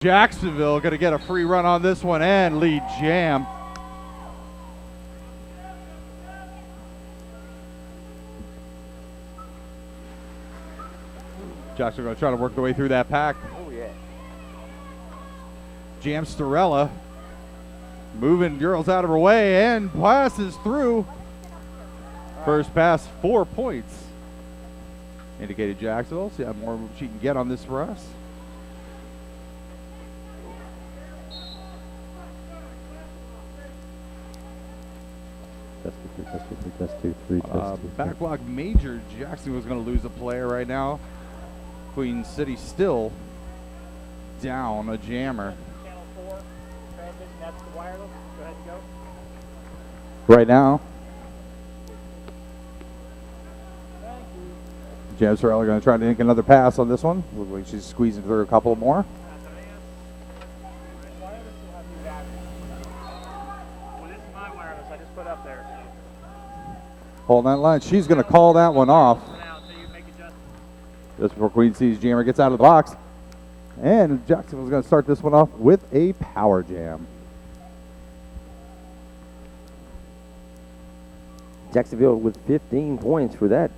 Jacksonville going to get a free run on this one and lead jam. Jacksonville going to try to work their way through that pack. Oh, yeah. Jam Storella moving girls out of her way and passes through. First pass, 4 points. Indicated Jacksonville. See how more she can get on this for us. Test two, three, test two. Backlog major. Jacksonville's going to lose a player right now. Queen City still down a jammer. Channel 4 transmission, that's the wireless. Go ahead and go. Right now. Jam Sorrell going to try to make another pass on this one. Looks like she's squeezing through a couple more. Wireless will have new batteries. Well, this is my wireless I just put up there. Hold that line. She's going to call that one off. Now, so you make adjustments. Just before Queen City's jammer gets out of the box. And Jacksonville's going to start this one off with a power jam. Jacksonville with 15 points for that.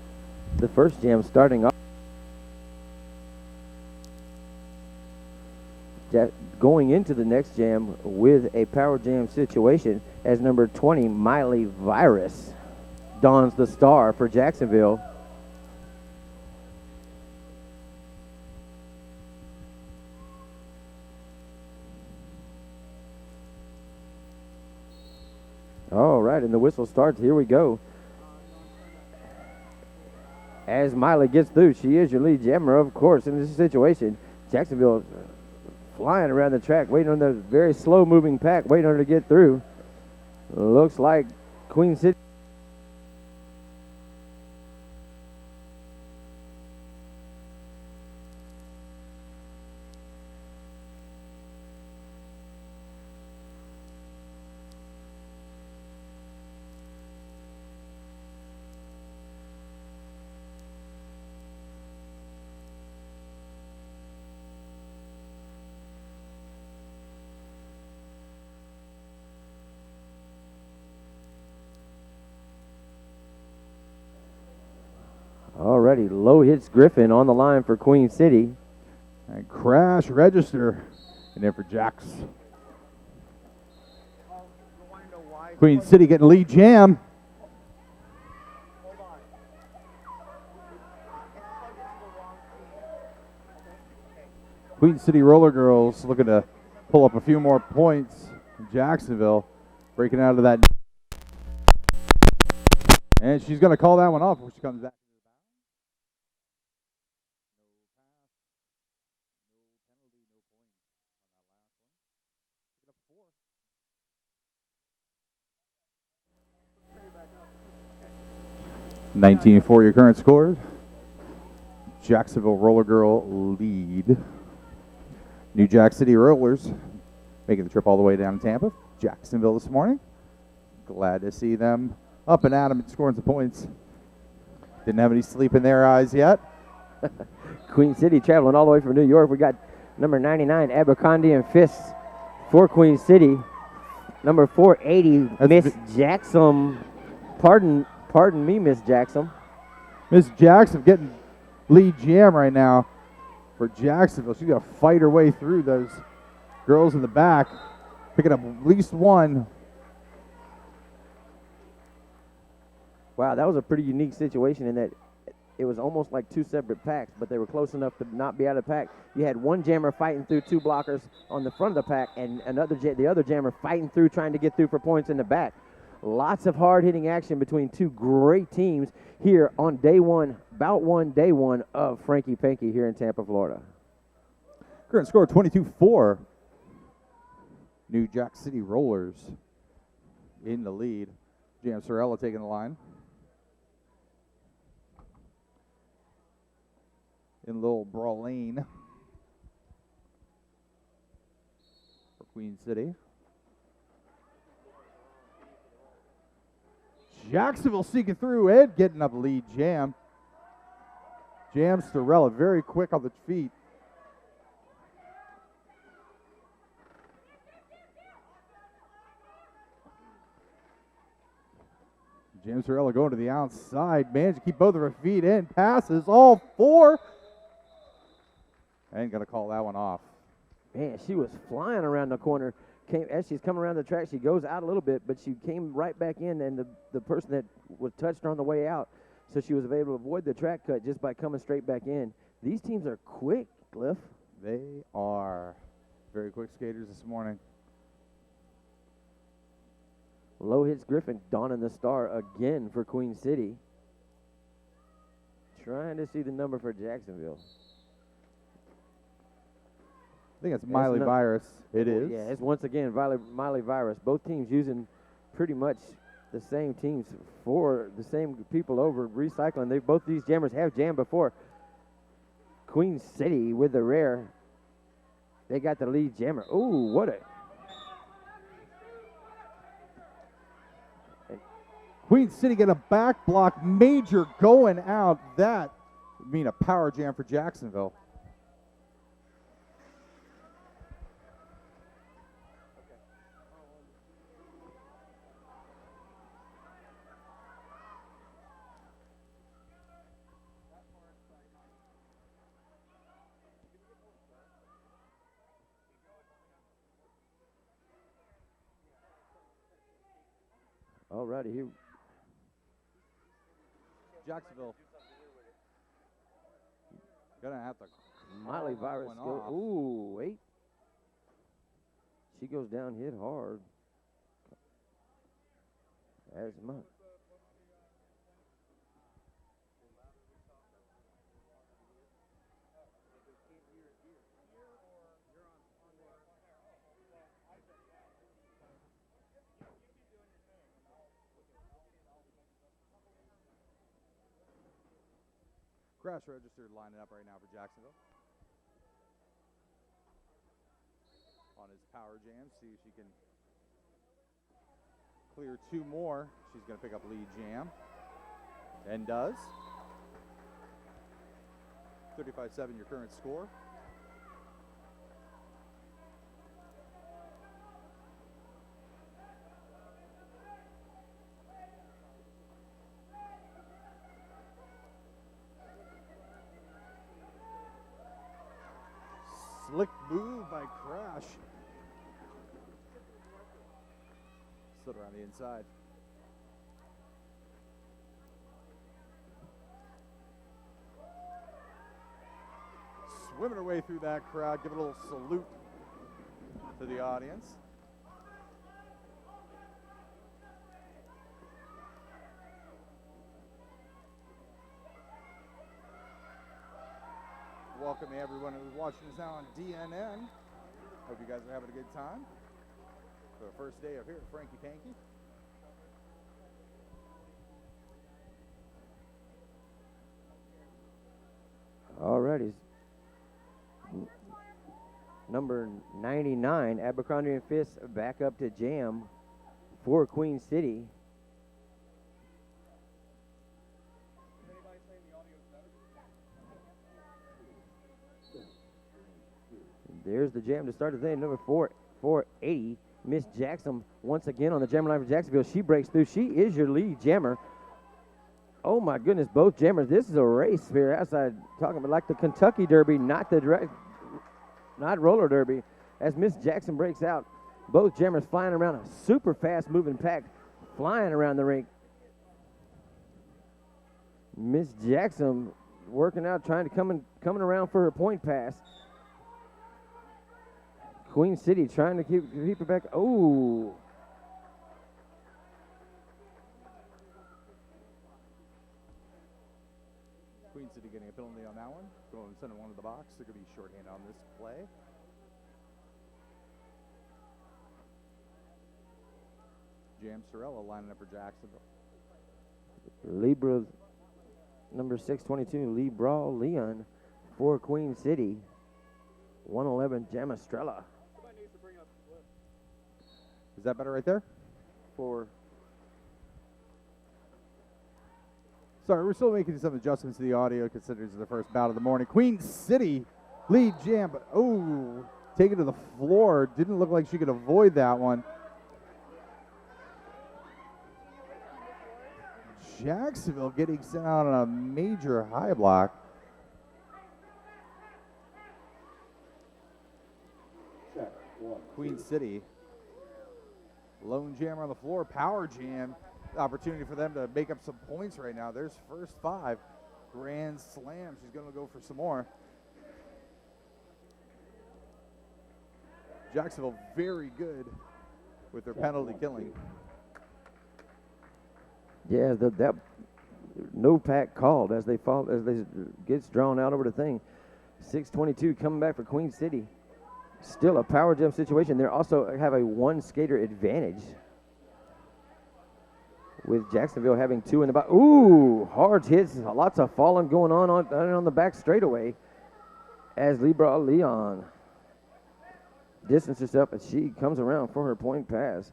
The first jam starting off. Going into the next jam with a power jam situation as number 20, Miley Virus, dons the star for Jacksonville. All right, and the whistle starts. Here we go. As Miley gets through, she is your lead jammer, of course, in this situation. Jacksonville flying around the track, waiting on the very slow-moving pack, waiting on her to get through. Looks like Queen City. Alrighty, low hits Griffin on the line for Queen City. And crash register. And then for Jax. Queen City getting lead jam. Queen City Roller Girls looking to pull up a few more points. Jacksonville breaking out of that. And she's going to call that one off when she comes back. 19-4 your current scores. Jacksonville Roller Girl lead. New Jack City Rollers making the trip all the way down to Tampa. Jacksonville this morning. Glad to see them up and at them and scoring some points. Didn't have any sleep in their eyes yet. Queen City traveling all the way from New York. We got number 99, Abercrombie and Fists for Queen City. Number 480, Miss Jackson. Pardon me, Miss Jackson. Miss Jackson getting lead jam right now for Jacksonville. She's going to fight her way through those girls in the back, picking up at least one. Wow, that was a pretty unique situation in that it was almost like two separate packs, but they were close enough to not be out of the pack. You had one jammer fighting through two blockers on the front of the pack, and the other jammer fighting through, trying to get through for points in the back. Lots of hard-hitting action between two great teams here on day one of Frankie Panky here in Tampa, Florida. Current score 22-4. New Jack City Rollers in the lead. Jam Sorrella taking the line. In little brawl lane for Queen City. Jacksonville sneaking through and getting up lead jam. Jam Storella very quick on the feet. James Sorella going to the outside. Managed to keep both of her feet in. Passes all four. I ain't going to call that one off. Man, she was flying around the corner. As she's coming around the track, she goes out a little bit, but she came right back in, and the person that was touched her on the way out, so she was able to avoid the track cut just by coming straight back in. These teams are quick, Cliff. They are very quick skaters this morning. Low hits Griffin donning the star again for Queen City. Trying to see the number for Jacksonville. I think it's Miley Virus. It is. Yeah, it's once again Miley Virus. Both teams using pretty much the same teams for the same people over recycling. Both these jammers have jammed before. Queen City with the rare. They got the lead jammer. Ooh, what a... Queen City get a back block. Major going out. That would mean a power jam for Jacksonville. All righty, here. Jacksonville gonna have to. Miley Virus go. Ooh, wait. She goes down, hit hard. As much. Crash register lining up right now for Jacksonville. On his power jam, see if she can clear two more. She's going to pick up lead jam. And does. 35-7 your current score. Slick move by Crash. Slid around the inside. Swimming her way through that crowd. Give a little salute to the audience. Welcome everyone who's watching us now on DNN. Hope you guys are having a good time for the first day of here at Frankie Panky. Alrighty. Number 99, Abercrombie and Fist back up to jam for Queen City. There's the jam to start the day. Number 480, Miss Jackson once again on the jammer line for Jacksonville. She breaks through. She is your lead jammer. Oh my goodness, both jammers. This is a race here outside, talking about like the Kentucky Derby, not roller derby. As Miss Jackson breaks out, both jammers flying around a super fast moving pack, flying around the rink. Miss Jackson working out, trying to coming around for her point pass. Queen City trying to keep her back. Oh. Queen City getting a penalty on that one. Going center one of the box. They're going to be shorthand on this play. Jam Sorella lining up for Jacksonville. Libra number 622, Libra Leon for Queen City. 111, Jamastrella. Is that better right there? For Sorry, we're still making some adjustments to the audio considering it's the first bout of the morning. Queen City lead jam, but take it to the floor. Didn't look like she could avoid that one. Jacksonville getting sent out on a major high block. Queen City. Lone jammer on the floor, power jam. Opportunity for them to make up some points right now. There's first 5. Grand slam. She's going to go for some more. Jacksonville very good with their penalty killing. Yeah, that no pack called as they gets drawn out over the thing. 6:22 coming back for Queen City. Still a power jump situation. They also have a 1 skater advantage, with Jacksonville having 2 in the box. Ooh, hard hits, lots of falling going on the back straightaway as Libra Leon distances herself as she comes around for her point pass.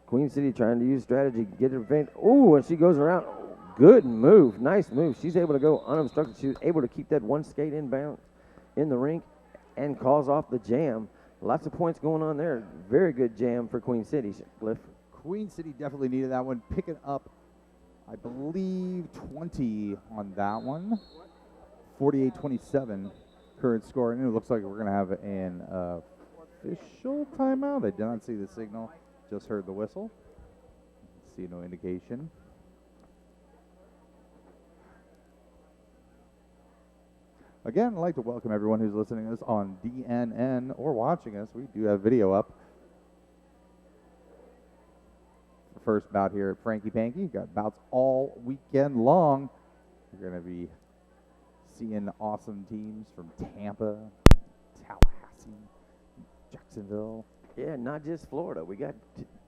Queen City trying to use strategy, get her advantage. Ooh, and she goes around. Good move, nice move. She's able to go unobstructed. She was able to keep that 1 skate inbound in the rink and calls off the jam. Lots of points going on there. Very good jam for Queen City, Cliff. Queen City definitely needed that one. Picking up, I believe, 20 on that one. 48-27 current score. And it looks like we're going to have an official timeout. I did not see the signal. Just heard the whistle. See no indication. Again, I'd like to welcome everyone who's listening to us on DNN or watching us. We do have video up. The first bout here at Franky Panky. Got bouts all weekend long. We're going to be seeing awesome teams from Tampa, Tallahassee, Jacksonville. Yeah, not just Florida. We got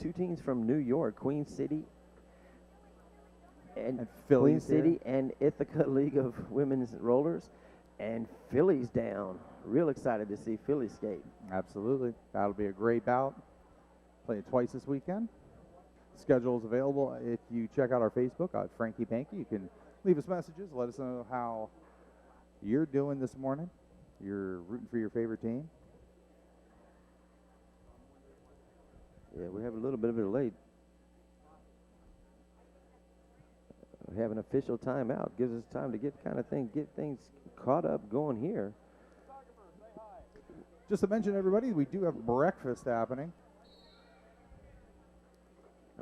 2 teams from New York, Queen City and Queen City and Ithaca League of Women's Rollers. And Philly's down. Real excited to see Philly skate. Absolutely. That'll be a great bout. Playing twice this weekend. Schedule is available if you check out our Facebook at Franky Panky. You can leave us messages. Let us know how you're doing this morning. You're rooting for your favorite team. Yeah, we have a little bit of a delay. We have an official timeout. Gives us time to get things caught up going here. Just to mention, everybody, we do have breakfast happening.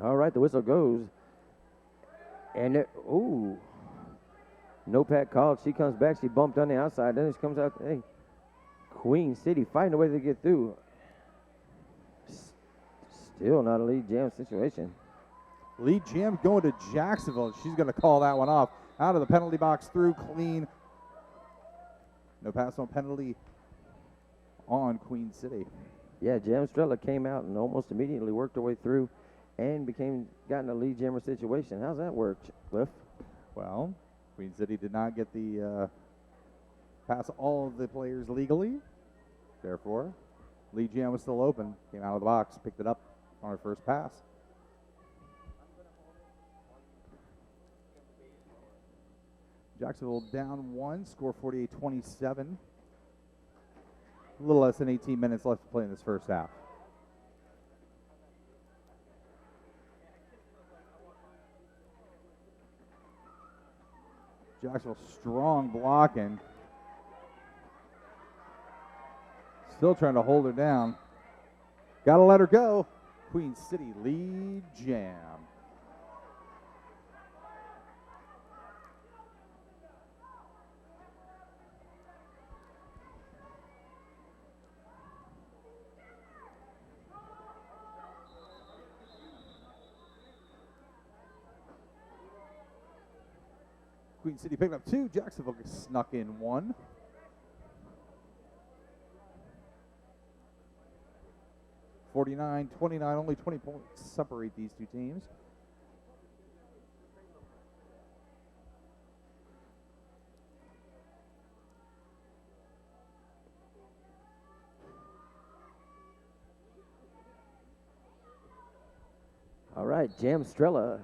All right, the whistle goes. And, no pack called. She comes back. She bumped on the outside. Then she comes out. Hey, Queen City fighting a way to get through. Still not a lead jam situation. Lead jam going to Jacksonville. She's going to call that one off. Out of the penalty box, through clean. No pass, no penalty on Queen City. Yeah, Jamstrella came out and almost immediately worked her way through and got in a lead jammer situation. How's that work, Cliff? Well, Queen City did not get the pass all of the players legally. Therefore, lead jam was still open. Came out of the box, picked it up on her first pass. Jacksonville down 1, score 48-27. A little less than 18 minutes left to play in this first half. Jacksonville strong blocking. Still trying to hold her down. Gotta let her go. Queen City lead jam. Queen City picked up 2. Jacksonville snuck in 1. (49-29), only 20 points separate these two teams. All right, Jamstrella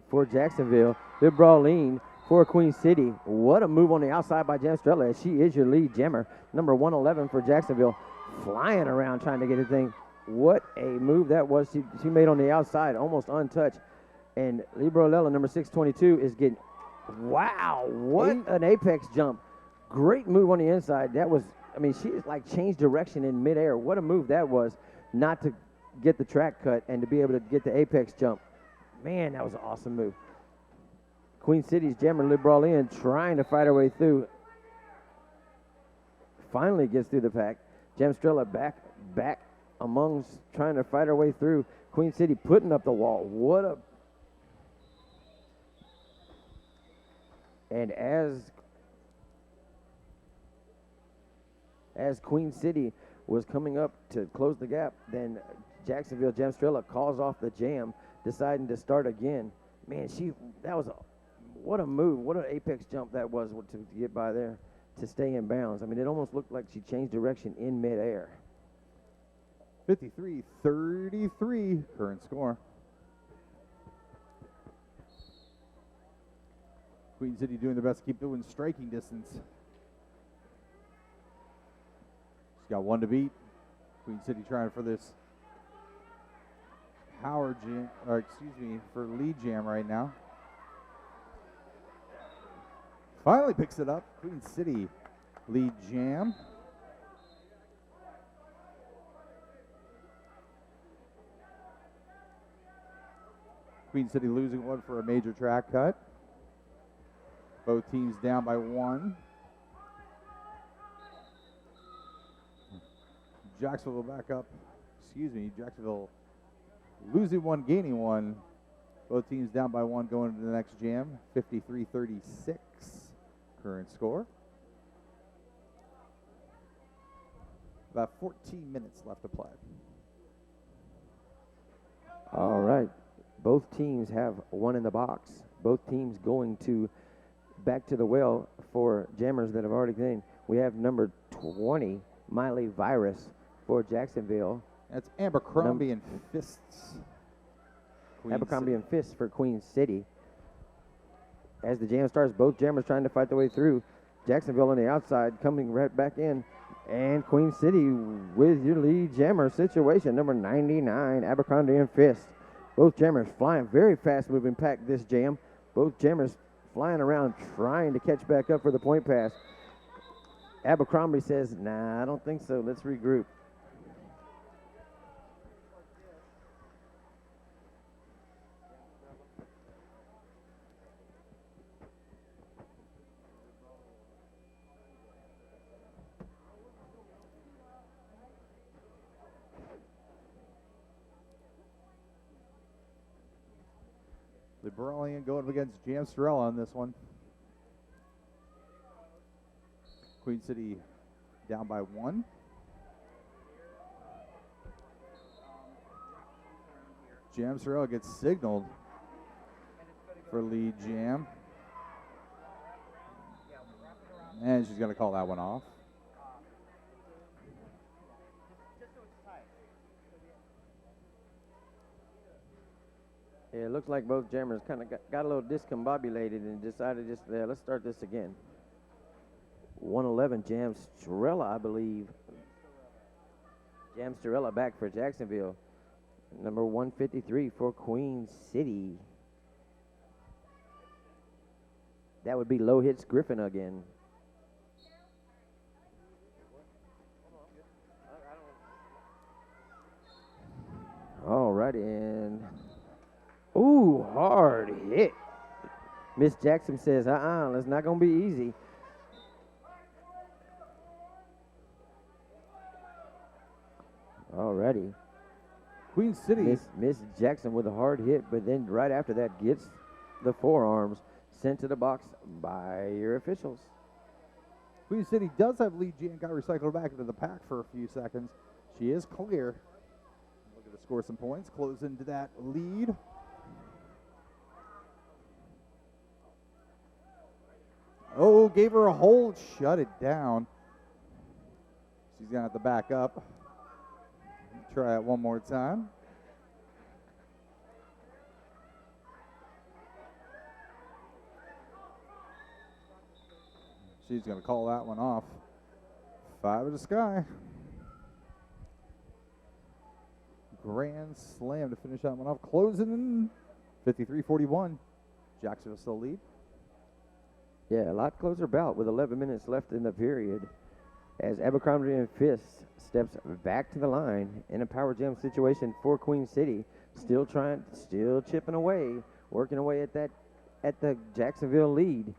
for Jacksonville. Good brawling for Queen City. What a move on the outside by Jamstrella, as she is your lead jammer. Number 111 for Jacksonville, flying around trying to get a thing. What a move that was she made on the outside, almost untouched. And Librolella, number 622, is getting, wow, what an apex jump. Great move on the inside. That was, I mean, she is like changed direction in midair. What a move that was, not to get the track cut and to be able to get the apex jump. Man, that was an awesome move. Queen City's jammer Librolian trying to fight her way through. Finally gets through the pack. Jamstrella back amongst trying to fight her way through. Queen City putting up the wall. What a... And as Queen City was coming up to close the gap, then Jacksonville Jamstrella calls off the jam, deciding to start again. Man, that was what a move, what an apex jump that was to get by there, to stay in bounds. I mean, it almost looked like she changed direction in midair. 53-33, current score. Queen City doing their best to keep doing striking distance. She's got one to beat. Queen City trying for this power jam, or excuse me, for lead jam right now. Finally picks it up. Queen City lead jam. Queen City losing one for a major track cut. Both teams down by one. Jacksonville back up. Excuse me, Jacksonville losing one, gaining one. Both teams down by one going into the next jam. 53-36, current score. About 14 minutes left to play. All right. Both teams have one in the box. Both teams going to back to the well for jammers that have already gained. We have number 20, Miley Virus for Jacksonville. That's Abercrombie and Fists. Abercrombie and Fists for Queen City. As the jam starts, both jammers trying to fight their way through. Jacksonville on the outside coming right back in. And Queen City with your lead jammer situation, number 99, Abercrombie and Fists. Both jammers flying, very fast moving pack this jam. Both jammers flying around trying to catch back up for the point pass. Abercrombie says, nah, I don't think so. Let's regroup. Librolian going up against Jamstrella on this one. Queen City down by one. Jamstrella gets signaled for lead jam. And she's going to call that one off. Yeah, it looks like both jammers kind of got a little discombobulated and decided just, let's start this again. 111, Jamstrella, I believe. Jamstrella back for Jacksonville. Number 153 for Queen City. That would be Low Hits Griffin again. All right, and ooh, hard hit. Miss Jackson says, it's not going to be easy. Alrighty. Queen City. Miss Jackson with a hard hit, but then right after that gets the forearms sent to the box by your officials. Queen City does have lead jam, got recycled back into the pack for a few seconds. She is clear. Looking to score some points, close into that lead. Oh, gave her a hold, shut it down. She's going to have to back up. Try it one more time. She's going to call that one off. 5 of the sky. Grand slam to finish that one off. Closing in 53-41. Jacksonville still lead. Yeah, a lot closer bout with 11 minutes left in the period as Abercrombie and Fist steps back to the line in a power jam situation for Queen City. Still chipping away, working away at the Jacksonville lead.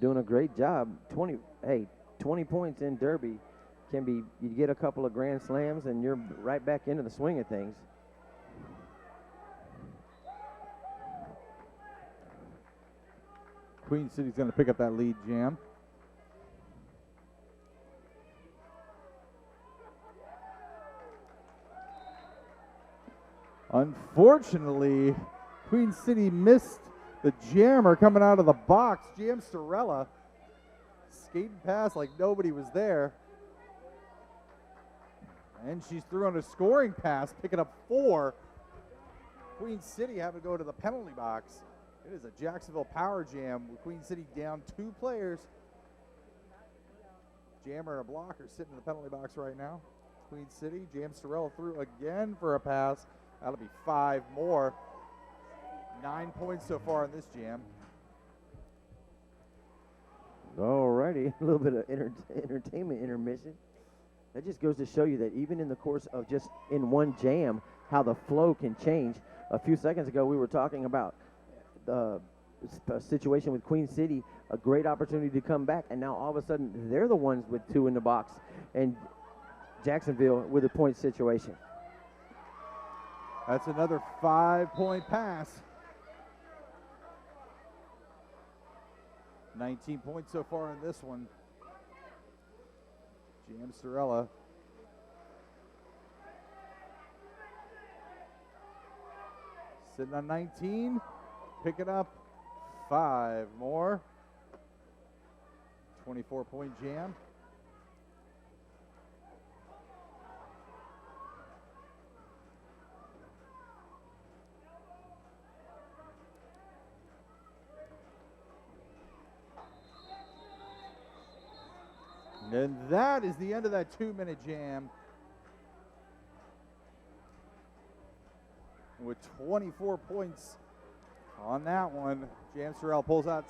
Doing a great job. 20 points in Derby you get a couple of grand slams and you're right back into the swing of things. Queen City's going to pick up that lead jam. Unfortunately, Queen City missed the jammer coming out of the box. Jam Storella skating past like nobody was there. And she's through on a scoring pass, picking up 4. Queen City having to go to the penalty box. It is a Jacksonville power jam with Queen City down 2 players. Jammer and a blocker sitting in the penalty box right now. Queen City, Jam Storella through again for a pass. That'll be 5 more. 9 points so far in this jam. Alrighty, a little bit of entertainment intermission. That just goes to show you that even in the course of just in one jam, how the flow can change. A few seconds ago, we were talking about the situation with Queen City, a great opportunity to come back, and now all of a sudden they're the ones with 2 in the box, and Jacksonville with a point situation. That's another 5-point pass. 19 points so far in this one. Jam Storella. Sitting on 19. Picking up 5 more. 24-point jam. And that is the end of that 2-minute jam. With 24 points on that one, Jam Storella pulls out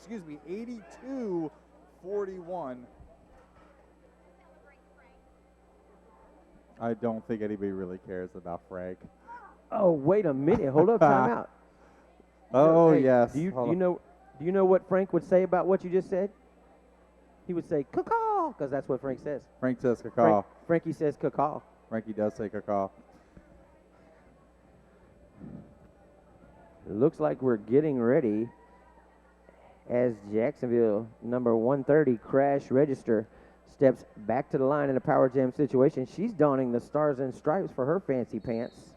82-41. I don't think anybody really cares about Frank. Oh, wait a minute. Hold up, time out. Oh, Hey, yes. Do you know what Frank would say about what you just said? He would say, caw, because that's what Frank says. Frank says caw. Frankie says caw. Frankie does say caw. Looks like we're getting ready as Jacksonville number 130, Crash Register, steps back to the line in a power jam situation. She's donning the stars and stripes for her fancy pants.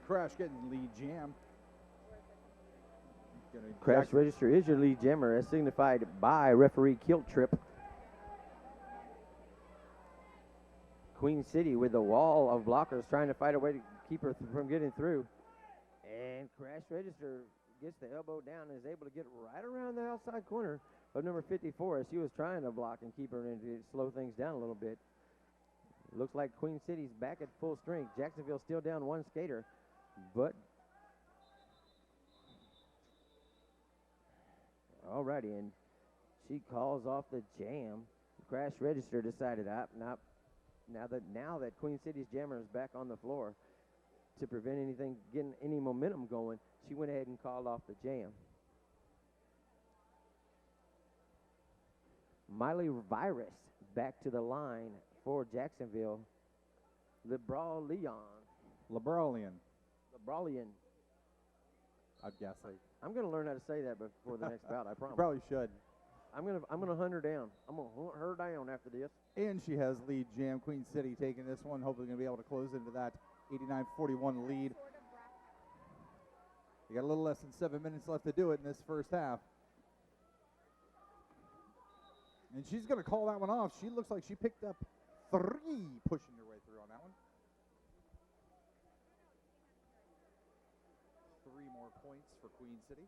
Crash getting the lead jam. Crash Register is your lead jammer as signified by referee Kilt Trip. Queen City with a wall of blockers trying to fight a way to keep her from getting through. And Crash Register gets the elbow down and is able to get right around the outside corner of number 54 as she was trying to block and keep her in to slow things down a little bit. Looks like Queen City's back at full strength. Jacksonville still down 1 skater, but alrighty, and she calls off the jam. Crash Register decided now that Queen City's jammer is back on the floor, to prevent anything getting any momentum going, she went ahead and called off the jam. Miley Virus back to the line for Jacksonville. Lebralian. I'd guess. I'm going to learn how to say that before the next bout, I promise. Probably should. I'm gonna hunt her down. I'm gonna hunt her down after this. And she has lead jam. Queen City taking this one. Hopefully going to be able to close into that 89-41 lead. You got a little less than 7 minutes left to do it in this first half. And she's going to call that one off. She looks like she picked up 3, pushing her way through on that one. City.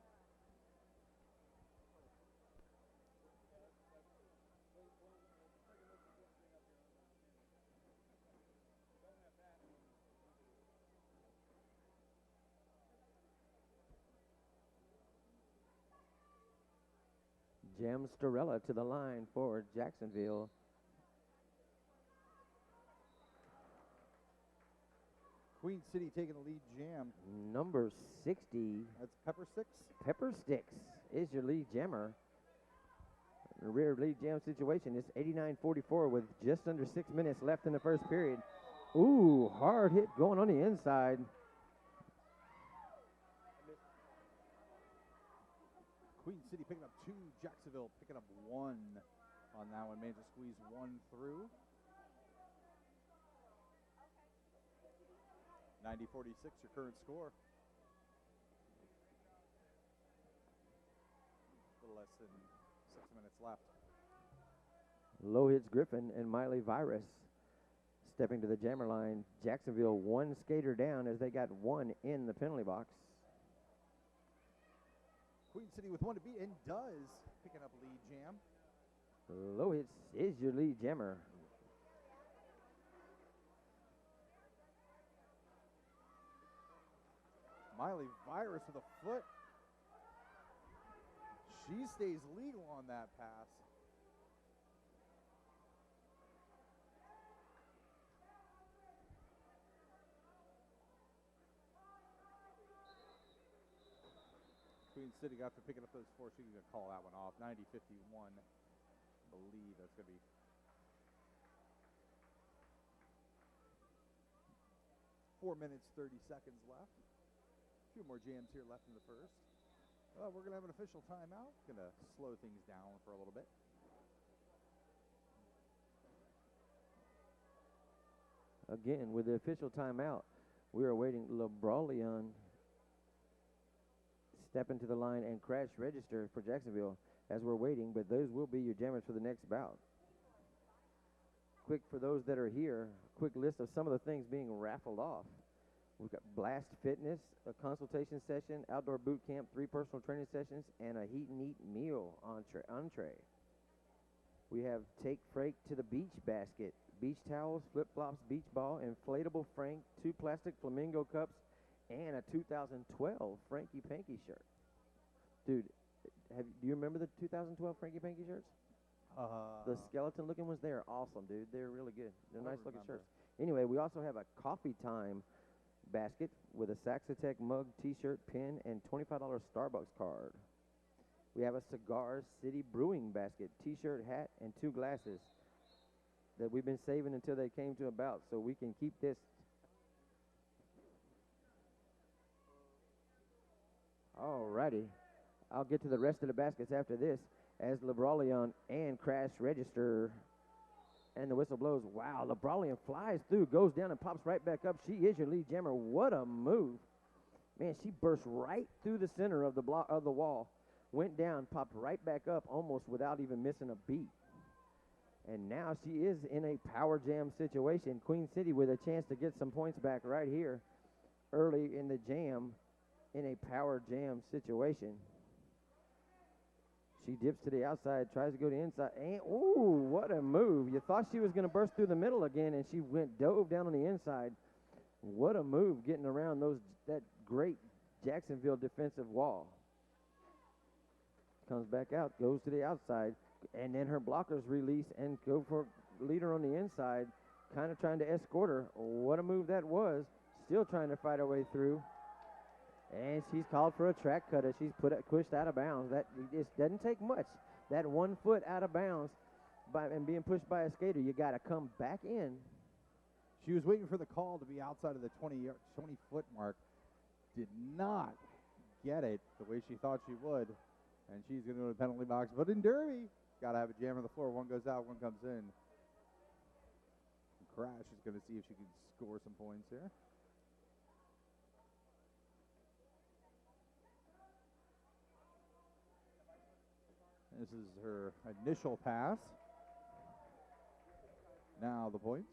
Jam Storella to the line for Jacksonville. Queen City taking the lead jam. Number 60, That's Pepper Sticks. Pepper Sticks is your lead jammer. The rear lead jam situation is 89-44 with just under 6 minutes left in the first period. Ooh, hard hit going on the inside. Queen City picking up 2. Jacksonville picking up 1 on that one. Managed to squeeze 1 through. 90-46, your current score. A little less than 6 minutes left. Low hits Griffin and Miley Virus stepping to the jammer line. Jacksonville 1 skater down as they got 1 in the penalty box. Queen City with 1 to beat and does picking up lead jam. Low hits is your lead jammer. Miley Virus with a foot. She stays legal on that pass. Queen City, after picking up those 4, she's going to call that one off. 90-51. I believe that's going to be 4 minutes, 30 seconds left. A few more jams here left in the first. We're going to have an official timeout. Going to slow things down for a little bit. Again, with the official timeout, we are awaiting LeBrolion step into the line and crash register for Jacksonville as we're waiting, but those will be your jammers for the next bout. Quick for those that are here, quick list of some of the things being raffled off. We've got Blast Fitness, a consultation session, outdoor boot camp, 3 personal training sessions, and a heat and eat meal entree. We have Take Frank to the Beach basket, beach towels, flip-flops, beach ball, inflatable Frank, 2 plastic flamingo cups, and a 2012 Franky Panky shirt. Dude, do you remember the 2012 Franky Panky shirts? The skeleton looking ones, they're awesome, dude. They're really good. They're nice looking shirts. Anyway, we also have a coffee time basket with a Saxotech mug, t-shirt, pin, and $25 Starbucks card. We have a Cigar City Brewing basket, t-shirt, hat, and 2 glasses that we've been saving until they came to a bout so we can keep this. Alrighty. I'll get to the rest of the baskets after this as LeBrolion and Crash register. And the whistle blows. Wow, LeBrolion flies through, goes down, and pops right back up. She is your lead jammer. What a move. Man, she burst right through the center of the wall, went down, popped right back up almost without even missing a beat. And now she is in a power jam situation. Queen City with a chance to get some points back right here early in the jam in a power jam situation. She dips to the outside, tries to go to the inside, and ooh, what a move. You thought she was going to burst through the middle again, and she dove down on the inside. What a move getting around that great Jacksonville defensive wall. Comes back out, goes to the outside, and then her blockers release and go for leader on the inside, kind of trying to escort her. What a move that was. Still trying to fight her way through. And she's called for a track cutter. She's pushed out of bounds. That it doesn't take much. That 1 foot out of bounds and being pushed by a skater, you got to come back in. She was waiting for the call to be outside of the 20-foot mark. Did not get it the way she thought she would. And she's going to go to the penalty box. But in Derby, got to have a jam on the floor. 1 goes out, 1 comes in. And Crash is going to see if she can score some points here. This is her initial pass. Now the points.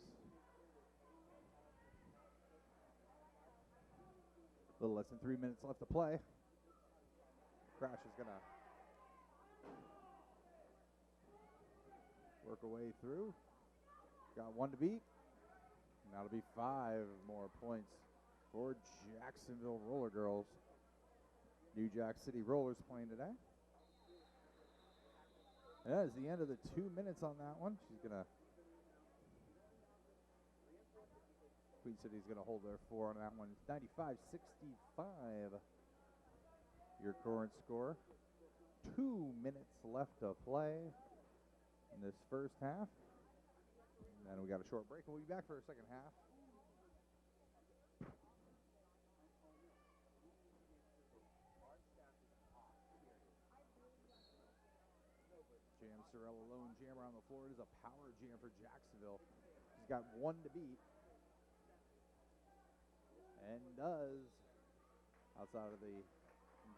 A little less than 3 minutes left to play. Crash is going to work her way through. Got one to beat. And that'll be 5 more points for Jacksonville Roller Girls. New Jack City Rollers playing today. And that is the end of the 2 minutes on that one. She's going to... Queen City's going to hold their 4 on that one. It's 95-65. Your current score. 2 minutes left to play in this first half. And then we got a short break, and we'll be back for a second half. Jam Sorella, lone jammer on the floor. It is a power jam for Jacksonville. She's got one to beat. And does. Outside of the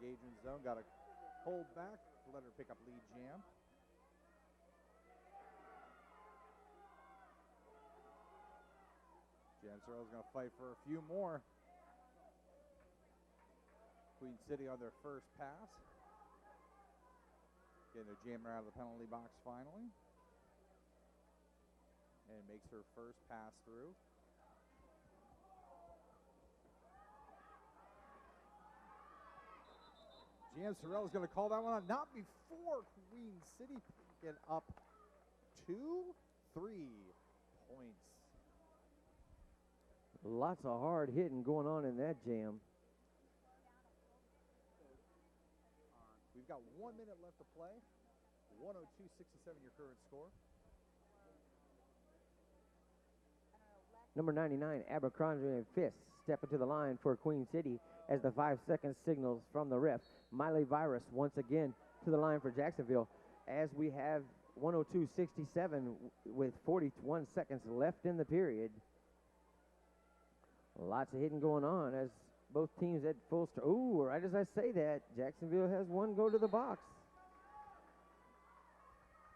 engagement zone. Got to hold back. Let her pick up lead jam. Jam Sorella's going to fight for a few more. Queen City on their first pass. Getting their jammer out of the penalty box finally. And makes her first pass through. Jam Sorella's going to call that one out. Not before Queen City get up 2-3 points. Lots of hard hitting going on in that jam. We've got 1 minute left to play. 102-67 your current score. Number 99, Abercrombie and Fist step into the line for Queen City as the 5-second signals from the ref. Miley Virus once again to the line for Jacksonville as we have 102-67 with 41 seconds left in the period. Lots of hitting going on as both teams at full strength. Ooh, right as I say that, Jacksonville has one go to the box.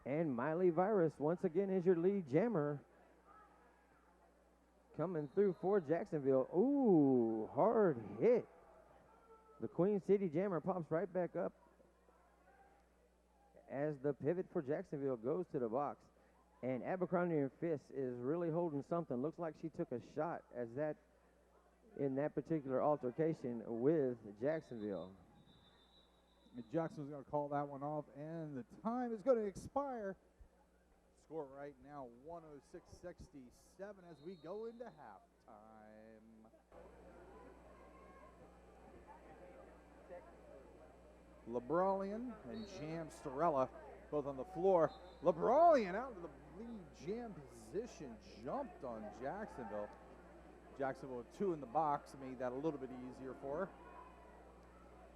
And Miley Virus once again is your lead jammer. Coming through for Jacksonville. Ooh, hard hit. The Queen City jammer pops right back up as the pivot for Jacksonville goes to the box. And Abercrombie and Fist is really holding something. Looks like she took a shot as that in that particular altercation with Jacksonville. And Jacksonville's going to call that one off, and the time is going to expire. Score right now 106-67 as we go into halftime. Lebralian and Jam Sorella both on the floor. Lebralian out of the lead jam position, jumped on Jacksonville. Jacksonville with 2 in the box, made that a little bit easier for her.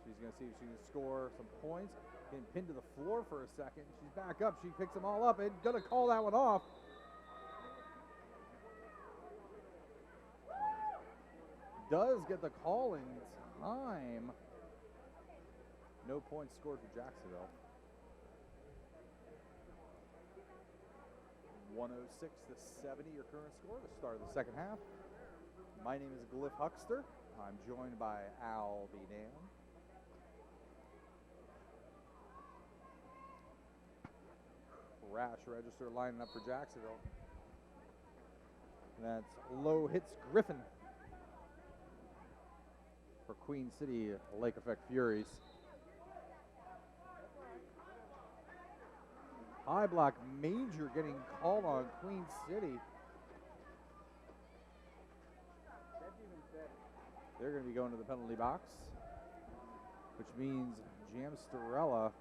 She's going to see if she can score some points. Getting pinned to the floor for a second. She's back up. She picks them all up and going to call that one off. Does get the call in time. No points scored for Jacksonville. 106-70 your current score, the start of the second half. My name is Glyph Huckster. I'm joined by Al Bedan. Rash register lining up for Jacksonville. And that's low hits Griffin for Queen City Lake Effect Furies. High block Major getting called on Queen City. They're going to be going to the penalty box, which means Jam Sorella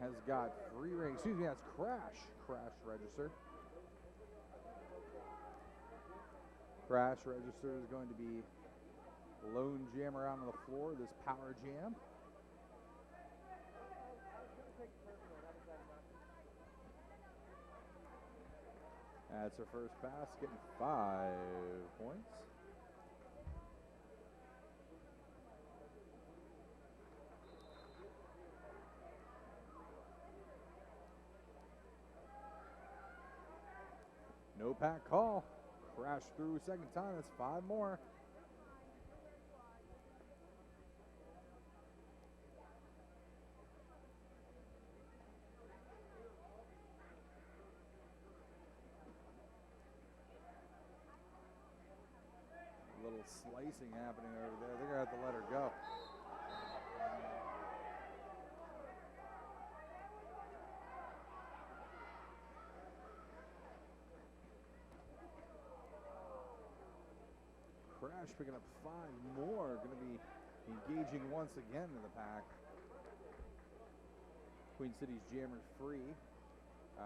has got free reign. Excuse me, that's Crash register. Crash register is going to be lone jammer out on the floor, this power jam. That's her first pass, getting 5 points. No pack call. Crash through second time. That's 5 more. slicing happening over there. They're going to have to let her go. Crash picking up 5 more. Going to be engaging once again in the pack. Queen City's jammer free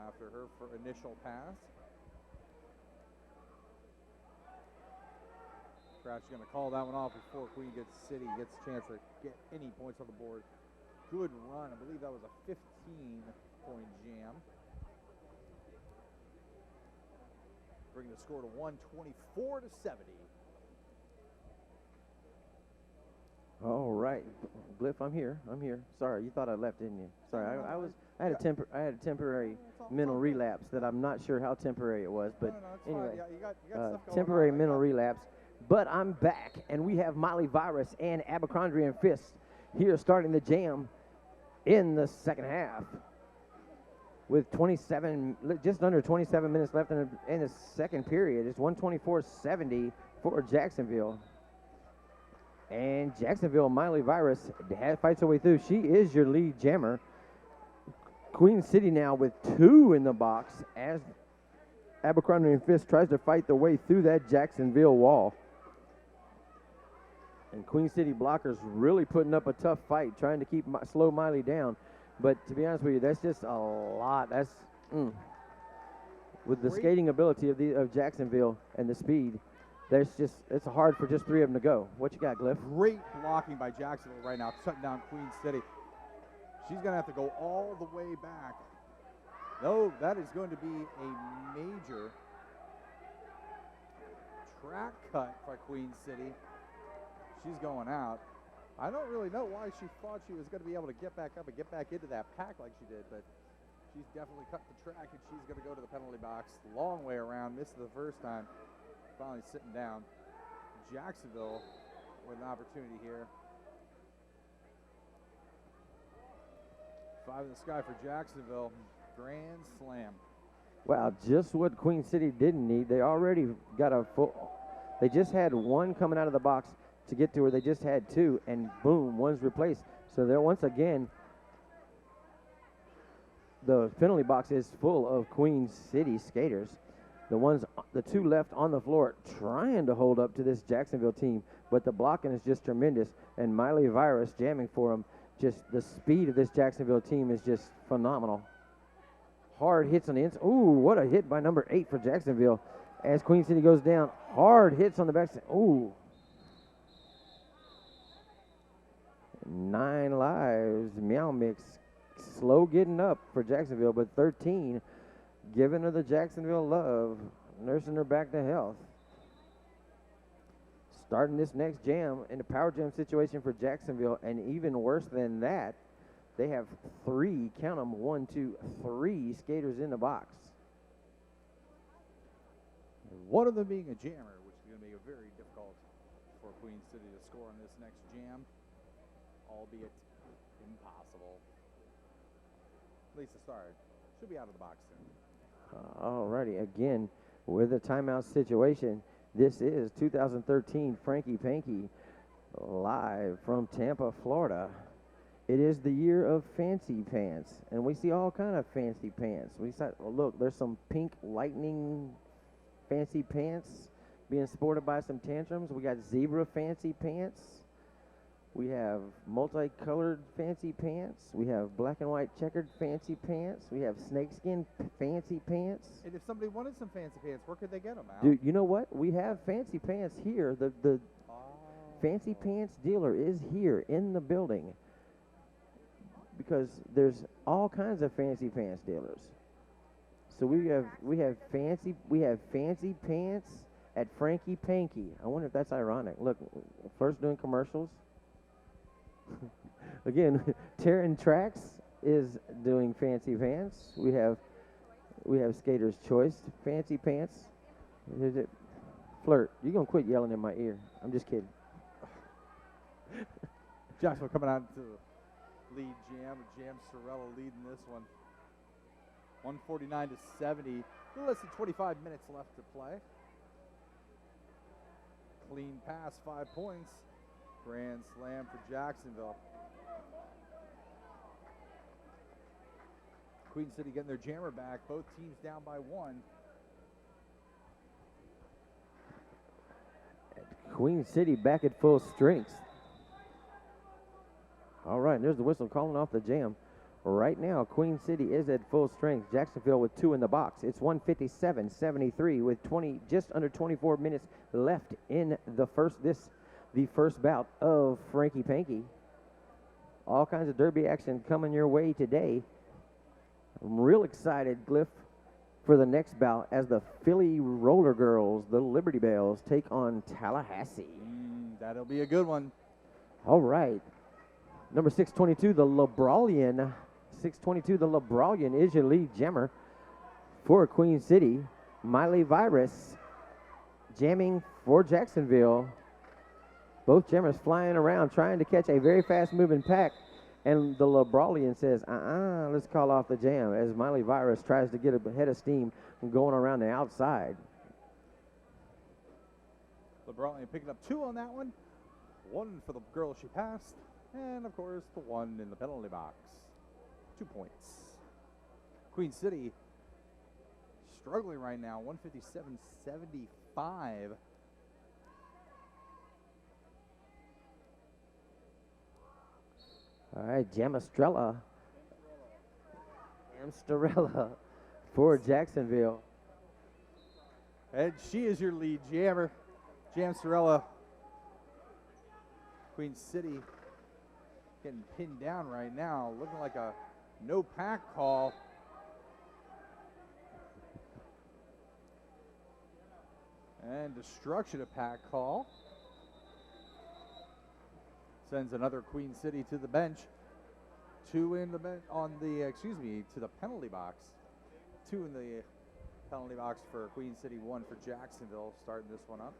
after her initial pass. Crash is going to call that one off before Queen City gets a chance to get any points on the board. Good run. I believe that was a 15-point jam. Bringing the score to 124-70. All right, Glyph, I'm here. Sorry, you thought I left, didn't you? Sorry, I had a temporary mental relapse that I'm not sure how temporary it was, but anyway, Yeah, you got stuff going temporary on. mental relapse. But I'm back, and we have Miley Virus and Abercrombie and Fist here starting the jam in the second half with just under 27 minutes left in the second period. It's 124-70 for Jacksonville. And Jacksonville, Miley Virus fights her way through. She is your lead jammer. Queen City now with 2 in the box as Abercrombie and Fist tries to fight their way through that Jacksonville wall. And Queen City blockers really putting up a tough fight, trying to slow Miley down. But to be honest with you, that's just a lot. That's with the skating ability of Jacksonville and the speed. It's hard for just 3 of them to go. What you got, Glyph? Great blocking by Jacksonville right now, shutting down Queen City. She's going to have to go all the way back. No, that is going to be a major track cut by Queen City. She's going out. I don't really know why she thought she was going to be able to get back up and get back into that pack like she did, but she's definitely cut the track, and she's going to go to the penalty box. Long way around, missed it the first time. Finally sitting down. Jacksonville with an opportunity here. 5 in the sky for Jacksonville. Grand slam. Wow, just what Queen City didn't need. They already got they just had 1 coming out of the box to get to her. They just had 2, and boom, 1's replaced. So there, once again, the penalty box is full of Queen City skaters. The 2 left on the floor trying to hold up to this Jacksonville team, but the blocking is just tremendous. And Miley Virus jamming for them. Just the speed of this Jacksonville team is just phenomenal. Hard hits on the inside. Ooh, what a hit by number 8 for Jacksonville. As Queen City goes down, hard hits on the backside. Ooh. 9 lives. Meow Mix. Slow getting up for Jacksonville, but 13 giving her the Jacksonville love, nursing her back to health. Starting this next jam in a power jam situation for Jacksonville, and even worse than that, they have 3, count them, 1, 2, 3 skaters in the box. One of them being a jammer, which is going to make it very difficult for Queen City to score on this next jam, albeit impossible. At least to start. She'll be out of the box soon. Alrighty, again, with a timeout situation, this is 2013 Frankie Panky live from Tampa, Florida. It is the year of fancy pants, and we see all kind of fancy pants. Look, there's some pink lightning fancy pants being sported by some tantrums. We got zebra fancy pants. We have multicolored fancy pants. We have black and white checkered fancy pants. We have snakeskin fancy pants. And if somebody wanted some fancy pants, where could they get them, Al? Dude, you know what? We have fancy pants here. The fancy pants dealer is here in the building because there's all kinds of fancy pants dealers. So we have fancy pants at Frankie Panky. I wonder if that's ironic. Look, first doing commercials. Again, Terran Tracks is doing fancy pants. We have Skater's Choice fancy pants. There's it. Flirt, you gonna quit yelling in my ear? I'm just kidding. Jacksonville coming out to lead jam. Jam Sorella leading this one. 149-70. A little less than 25 minutes left to play. Clean pass, 5 points. Grand slam for Jacksonville. Queen City getting their jammer back. Both teams down by 1. Queen City back at full strength. All right, there's the whistle calling off the jam. Right now, Queen City is at full strength. Jacksonville with 2 in the box. It's 157-73 with just under 24 minutes left in the first bout of Franky Panky. All kinds of derby action coming your way today. I'm real excited, Cliff, for the next bout as the Philly Roller Girls, the Liberty Bells, take on Tallahassee. That'll be a good one. All right. Number 622, the Labralian. 622, the Labralian is your lead jammer for Queen City. Miley Virus jamming for Jacksonville. Both jammers flying around trying to catch a very fast-moving pack. And the Labralian says, let's call off the jam as Miley Virus tries to get a head of steam going around the outside. Labralian picking up 2 on that one. 1 for the girl she passed. And, of course, the 1 in the penalty box. 2 points. Queen City struggling right now, 157-75. All right, Jamstrella for Jacksonville. And she is your lead jammer. Jamstrella. Queen City getting pinned down right now, looking like a no pack call. And destruction of pack call. Sends another Queen City to the bench. 2 in the bench to the penalty box. 2 in the penalty box for Queen City, 1 for Jacksonville, starting this one up.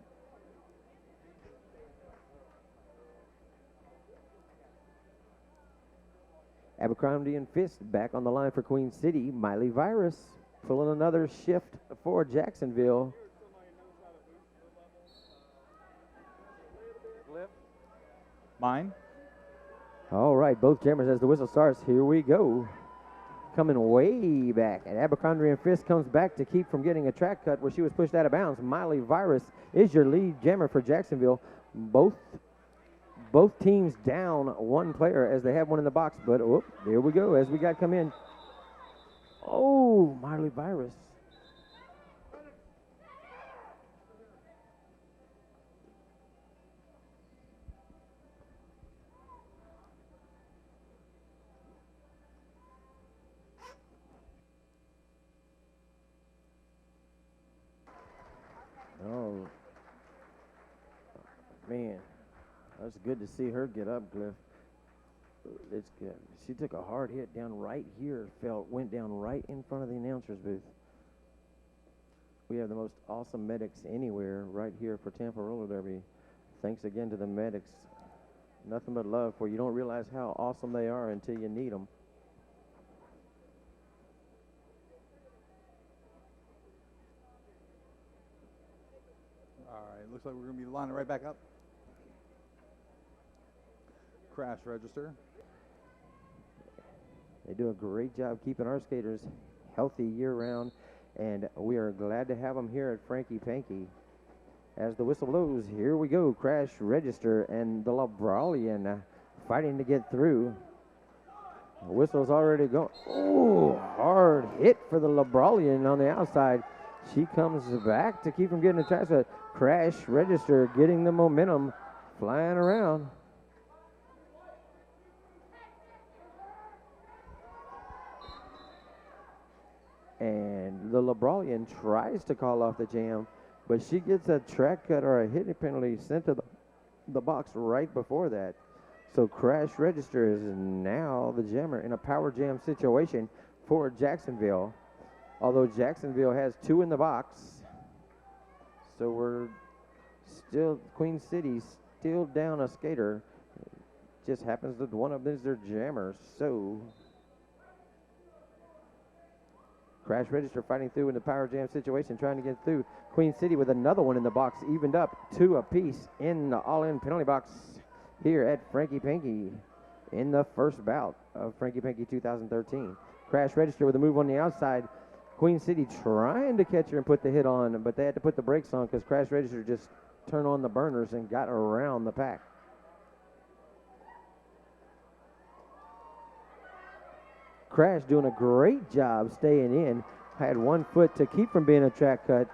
Abercrombie and Fist back on the line for Queen City. Miley Virus pulling another shift for Jacksonville. Mine. All right, both jammers as the whistle starts. Here we go. Coming way back. And Abercrombie and Fist comes back to keep from getting a track cut where she was pushed out of bounds. Miley Virus is your lead jammer for Jacksonville. Both teams down 1 player as they have 1 in the box. But, there we go as we got come in. Oh, Miley Virus. Oh, man. That's good to see her get up, Cliff. It's good. She took a hard hit down right here, went down right in front of the announcer's booth. We have the most awesome medics anywhere right here for Tampa Roller Derby. Thanks again to the medics. Nothing but love for you. You don't realize how awesome they are until you need them. All right, looks like we're going to be lining right back up. Crash register. They do a great job keeping our skaters healthy year-round, and we are glad to have them here at Franky Panky. As the whistle blows, here we go. Crash register, and the Labralian fighting to get through. The whistle's already going. Oh, hard hit for the Labralian on the outside. She comes back to keep from getting a track cut. Crash register, getting the momentum, flying around. And the Labralian tries to call off the jam, but she gets a track cut or a hitting penalty sent to the box right before that. So Crash Register is now the jammer in a power jam situation for Jacksonville. Although Jacksonville has 2 in the box. So we're still, Queen City still down a skater. Just happens that one of them is their jammer. So Crash Register fighting through in the power jam situation, trying to get through. Queen City with another one in the box, evened up 2 apiece in the all-in penalty box here at Franky Panky in the first bout of Franky Panky 2013. Crash register with a move on the outside. Queen City trying to catch her and put the hit on, but they had to put the brakes on because Crash register just turned on the burners and got around the pack. Crash doing a great job staying in. Had 1 foot to keep from being a track cut.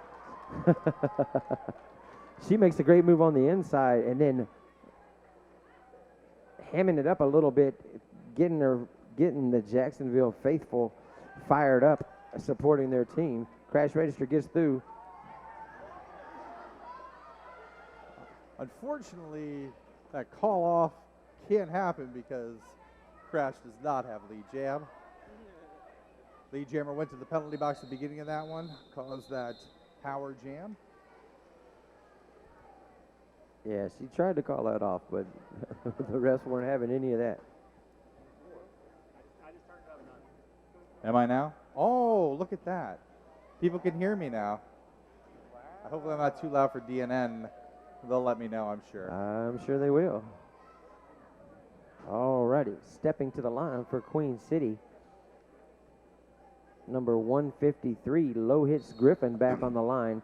She makes a great move on the inside and then hamming it up a little bit, getting the Jacksonville faithful fired up, supporting their team. Crash register gets through. Unfortunately, that call off can't happen because Crash does not have lead jam. Lead jammer went to the penalty box at the beginning of that one, caused that power jam. Yeah, she tried to call that off, but the refs weren't having any of that. I just turned it up now. Am I now? Oh, look at that. People can hear me now. Hopefully I'm not too loud for DNN. They'll let me know, I'm sure. I'm sure they will. Alrighty, stepping to the line for Queen City. Number 153, Low Hits Griffin back on the line.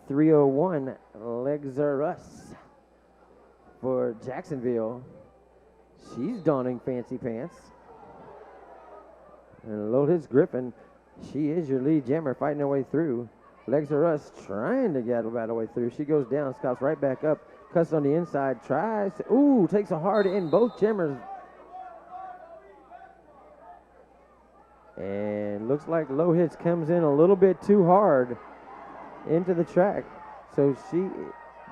301, Legs Are Us for Jacksonville. She's donning fancy pants. And Low Hits Griffin, she is your lead jammer fighting her way through. Legs Are Us trying to get her way through. She goes down, scouts right back up, cuts on the inside, tries, takes a hard in. Both jammers. And looks like Low Hits comes in a little bit too hard into the track. So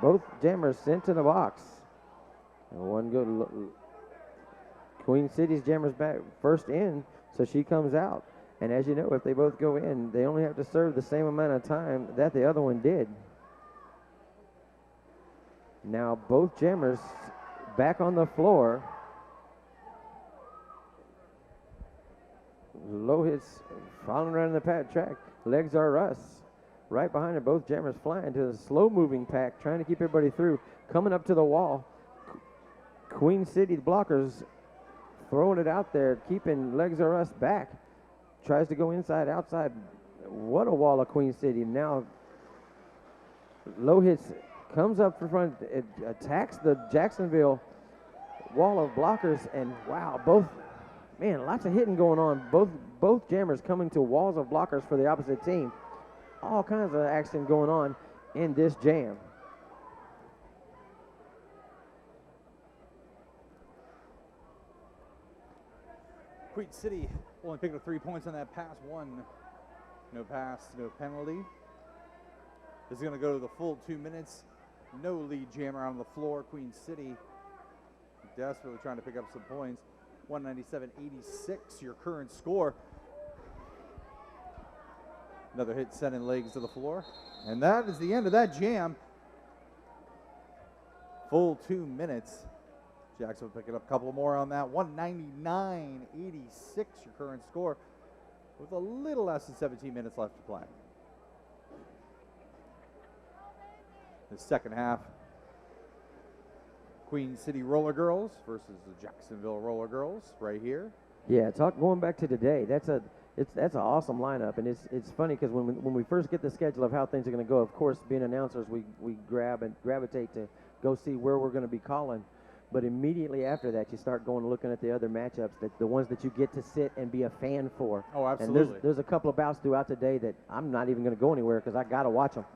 both jammers sent to the box. And one good. Queen City's jammers back first in, so she comes out. And as you know, if they both go in, they only have to serve the same amount of time that the other one did. Now both jammers back on the floor. Low Hits following around the track. Legs Are Us. Right behind her, both jammers flying to the slow-moving pack, trying to keep everybody through. Coming up to the wall. Queen City blockers throwing it out there, keeping Legs Are Us back. Tries to go inside, outside. What a wall of Queen City. Now, Low Hits comes up for front, it attacks the Jacksonville wall of blockers, and wow, lots of hitting going on. Both jammers coming to walls of blockers for the opposite team. All kinds of action going on in this jam. Queen City only picked up 3 points on that pass. 1, no pass, no penalty. This is going to go to the full 2 minutes. No lead jammer on the floor. Queen City desperately trying to pick up some points. 197-86, your current score. Another hit sending Legs to the floor. And that is the end of that jam. Full 2 minutes. Jackson picking up a couple more on that. 199-86, your current score, with a little less than 17 minutes left to play. The second half, Queen City Roller Girls versus the Jacksonville Roller Girls right here. Yeah, going back to today, that's an awesome lineup, and it's funny because when we first get the schedule of how things are going to go, of course, being announcers, we gravitate to go see where we're going to be calling. But immediately after that, you start going and looking at the other matchups, the ones that you get to sit and be a fan for. Oh, absolutely. And there's a couple of bouts throughout the day that I'm not even going to go anywhere because I got to watch them.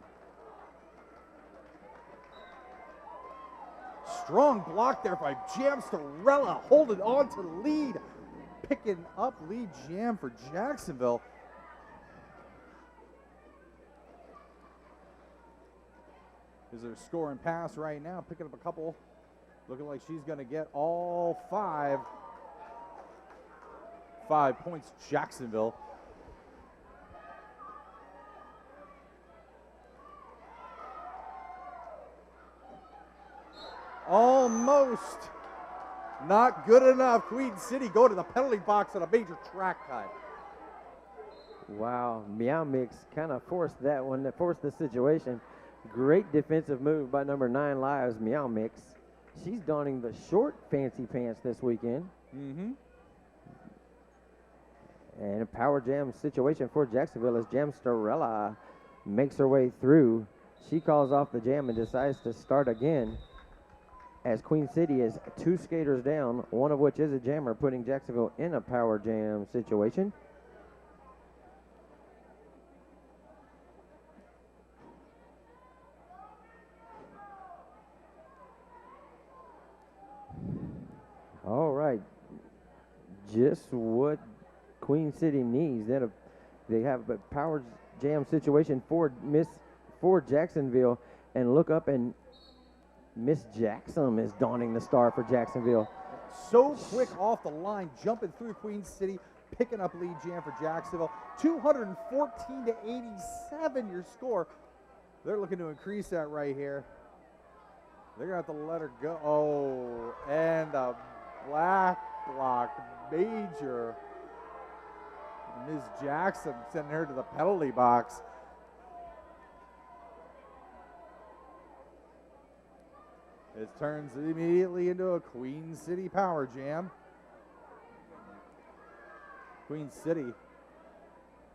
Strong block there by Jam Starella, holding on to the lead. Picking up lead jam for Jacksonville. Is there a score and pass right now? Picking up a couple. Looking like she's going to get all 5. 5 points, Jacksonville. Almost. Not good enough. Queen City go to the penalty box on a major track cut. Wow, Meow Mix kind of forced that one, that forced the situation. Great defensive move by number 9 Lives, Meow Mix. She's donning the short fancy pants this weekend. Mm-hmm. And a power jam situation for Jacksonville as Jamsterella makes her way through. She calls off the jam and decides to start again as Queen City is 2 skaters down, one of which is a jammer, putting Jacksonville in a power jam situation. All right, just what Queen City needs. They have a power jam situation for Jacksonville, and look up and Miss Jackson is donning the star for Jacksonville. So quick off the line, jumping through Queen City, picking up lead jam for Jacksonville. 214 to 87 your score. They're looking to increase that right here. They're going to have to let her go. Oh, and a black block major. Ms. Jackson sending her to the penalty box. This turns immediately into a Queen City power jam. Queen City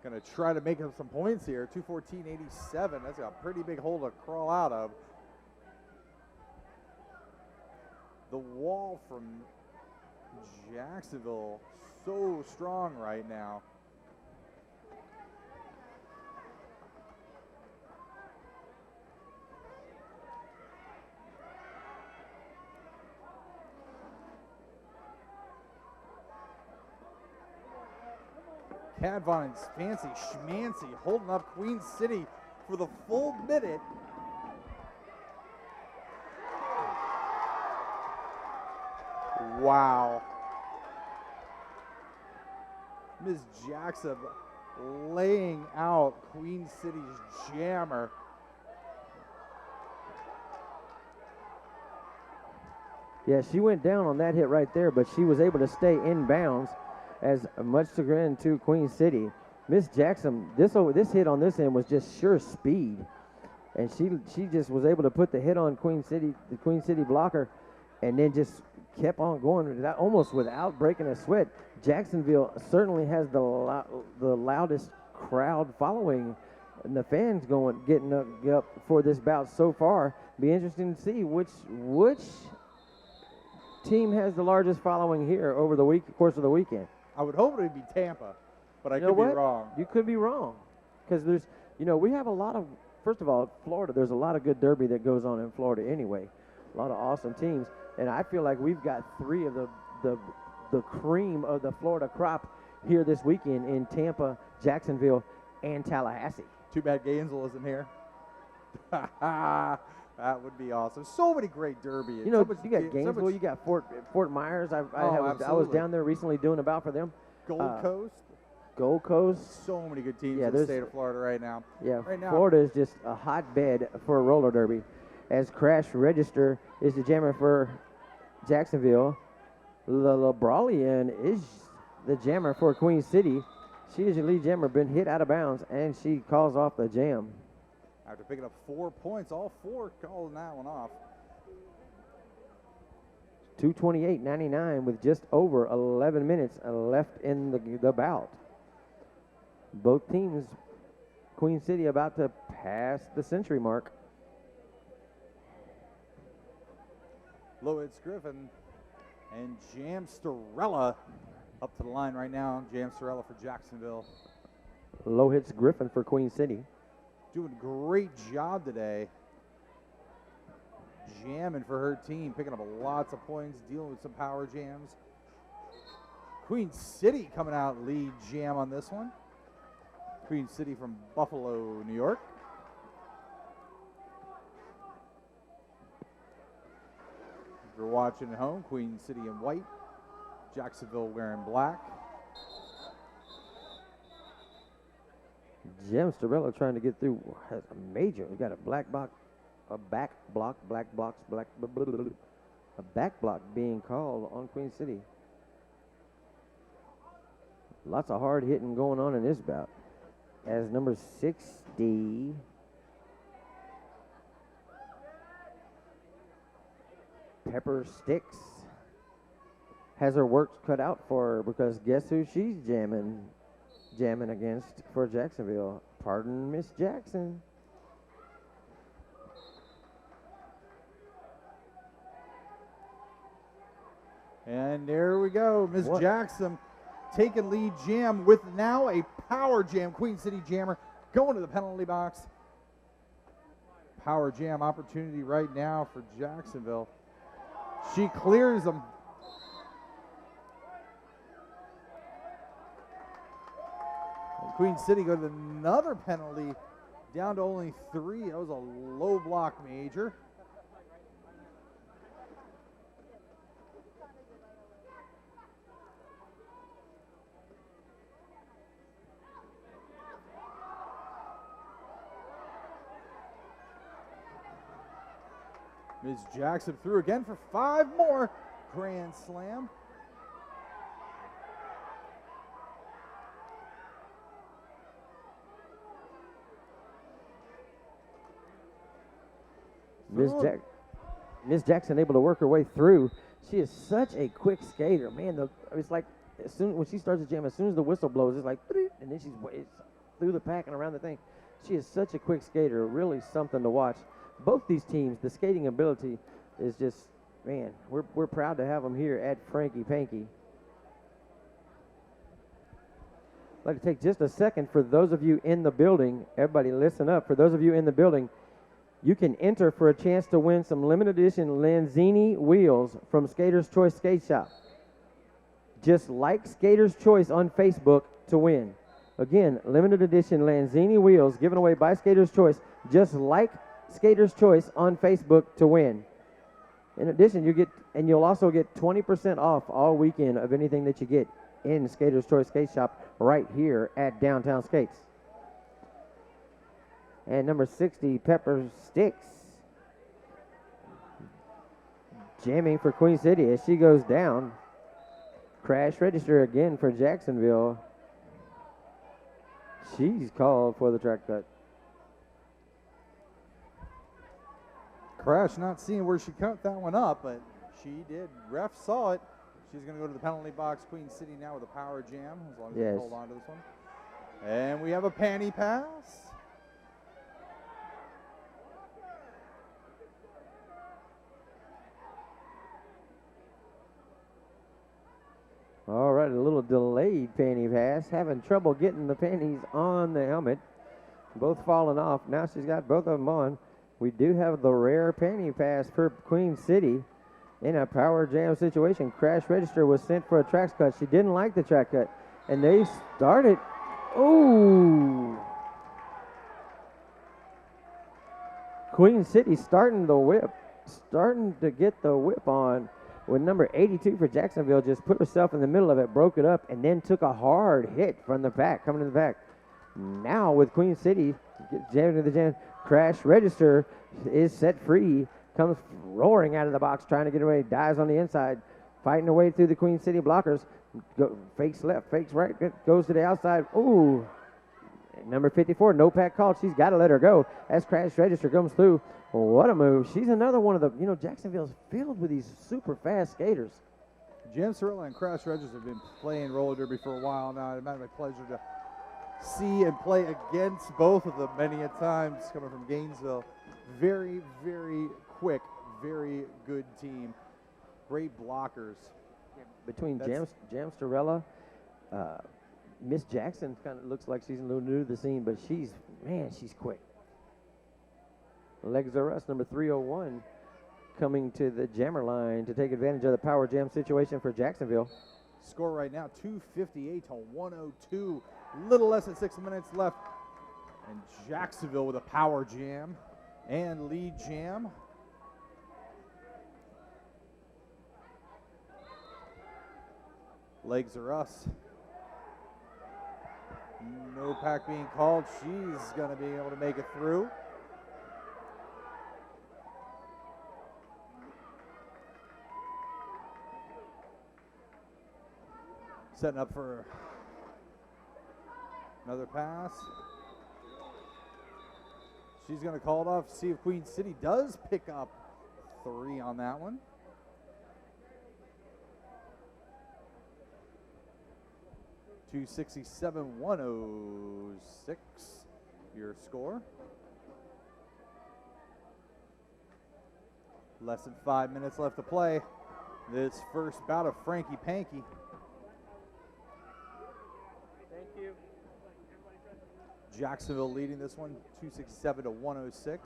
going to try to make up some points here. 214.87. That's a pretty big hole to crawl out of. The wall from Jacksonville so strong right now. Cadvon's fancy schmancy holding up Queen City for the full minute. Wow. Ms. Jackson laying out Queen City's jammer. Yeah, she went down on that hit right there, but she was able to stay in bounds. As much chagrin to Queen City. Miss Jackson, this hit on this end was just sure speed. And she just was able to put the hit on Queen City, the Queen City blocker, and then just kept on going almost without breaking a sweat. Jacksonville certainly has the loudest crowd following, and the fans getting up for this bout so far. Be interesting to see which team has the largest following here over the course of the weekend. I would hope it would be Tampa, but I You know could be what? wrong. You could be wrong. Because we have a lot of, first of all, Florida, there's a lot of good derby that goes on in Florida anyway. A lot of awesome teams. And I feel like we've got 3 of the cream of the Florida crop here this weekend in Tampa, Jacksonville, and Tallahassee. Too bad Gainesville isn't here. That would be awesome. So many great derby. You got Gainesville, you got Fort Myers. I was down there recently doing a bout for them. Gold Coast. Gold Coast. So many good teams in the state of Florida right now. Yeah, Florida is just a hotbed for a roller derby. As Crash Register is the jammer for Jacksonville, La Brawlian is the jammer for Queen City. She is your lead jammer, been hit out of bounds, and she calls off the jam. After picking up 4 points, all 4 calling that one off. 228.99 with just over 11 minutes left in the bout. Both teams, Queen City about to pass the century mark. Lowitz Griffin and Jamsterella up to the line right now. Jamsterella for Jacksonville. Low hits Griffin for Queen City. Doing a great job today. Jamming for her team, picking up lots of points, dealing with some power jams. Queen City coming out lead jam on this one. Queen City from Buffalo, New York. If you're watching at home, Queen City in white, Jacksonville wearing black. Jamsterella trying to get through has a major. We got a back block, a back block being called on Queen City. Lots of hard hitting going on in this bout. as number 60, Pepper Sticks, has her work cut out for her because guess who she's jamming against for Jacksonville? Pardon, Miss Jackson. And there we go. Miss What? Jackson taking lead jam with now a power jam. Queen City Jammer going to the penalty box. Power jam opportunity right now for Jacksonville. She clears them. And Queen City go to another penalty, down to only 3. That was a low block major. Ms. Jackson through again for 5 more. Grand slam. Miss Jackson able to work her way through. She is such a quick skater, man. It's like when she starts to jam, as soon as the whistle blows, it's like, and then she's through the pack and around the thing. She is such a quick skater, really something to watch. Both these teams, the skating ability is just, man, we're proud to have them here at Franky Panky. I'd like to take just a second for those of you in the building. Everybody listen up. For those of you in the building, you can enter for a chance to win some limited edition Lanzini wheels from Skater's Choice Skate Shop. Just like Skater's Choice on Facebook to win. Again, limited edition Lanzini wheels given away by Skater's Choice, just like Skater's Choice on Facebook to win. In addition, you'll also get 20% off all weekend of anything that you get in Skater's Choice Skate Shop right here at Downtown Skates. And number 60, Pepper Sticks, jamming for Queen City as she goes down. Crash register again for Jacksonville. She's called for the track cut. Crash not seeing where she cut that one up, but she did. Ref saw it. She's going to go to the penalty box. Queen City now with a power jam, as long as they hold on to this one. And we have a panty pass. All right, a little delayed panty pass. Having trouble getting the panties on the helmet. Both falling off. Now she's got both of them on. We do have the rare panty pass for Queen City in a power jam situation. Crash register was sent for a track cut. She didn't like the track cut. And they started. Ooh. Queen City starting the whip. Starting to get the whip on. When number 82 for Jacksonville just put herself in the middle of it, broke it up, and then took a hard hit from the back, coming to the back. Now with Queen City, jammed to the jam. Crash register is set free, comes roaring out of the box, trying to get away, dives on the inside, fighting her way through the Queen City blockers. Fakes left, fakes right, goes to the outside. Ooh. Number 54, no pack called. She's got to let her go as Crash register comes through. What a move. She's another one of the, Jacksonville's filled with these super fast skaters. Jim Cirilla and Crash Register have been playing roller derby for a while now. It's been my pleasure to see and play against both of them many a times coming from Gainesville. Very, very quick, very good team. Great blockers. Between Jamsterella, Miss Jackson kind of looks like she's a little new to the scene, but she's quick. Legs are us, number 301, coming to the jammer line to take advantage of the power jam situation for Jacksonville. Score right now, 258 to 102. Little less than 6 minutes left. And Jacksonville with a power jam and lead jam. Legs are us. No pack being called. She's going to be able to make it through. Setting up for another pass. She's going to call it off, see if Queen City does pick up 3 on that one. $267-106 your score. Less than 5 minutes left to play. This first bout of Frankie Panky. Thank you. Jacksonville leading this one, 267-106.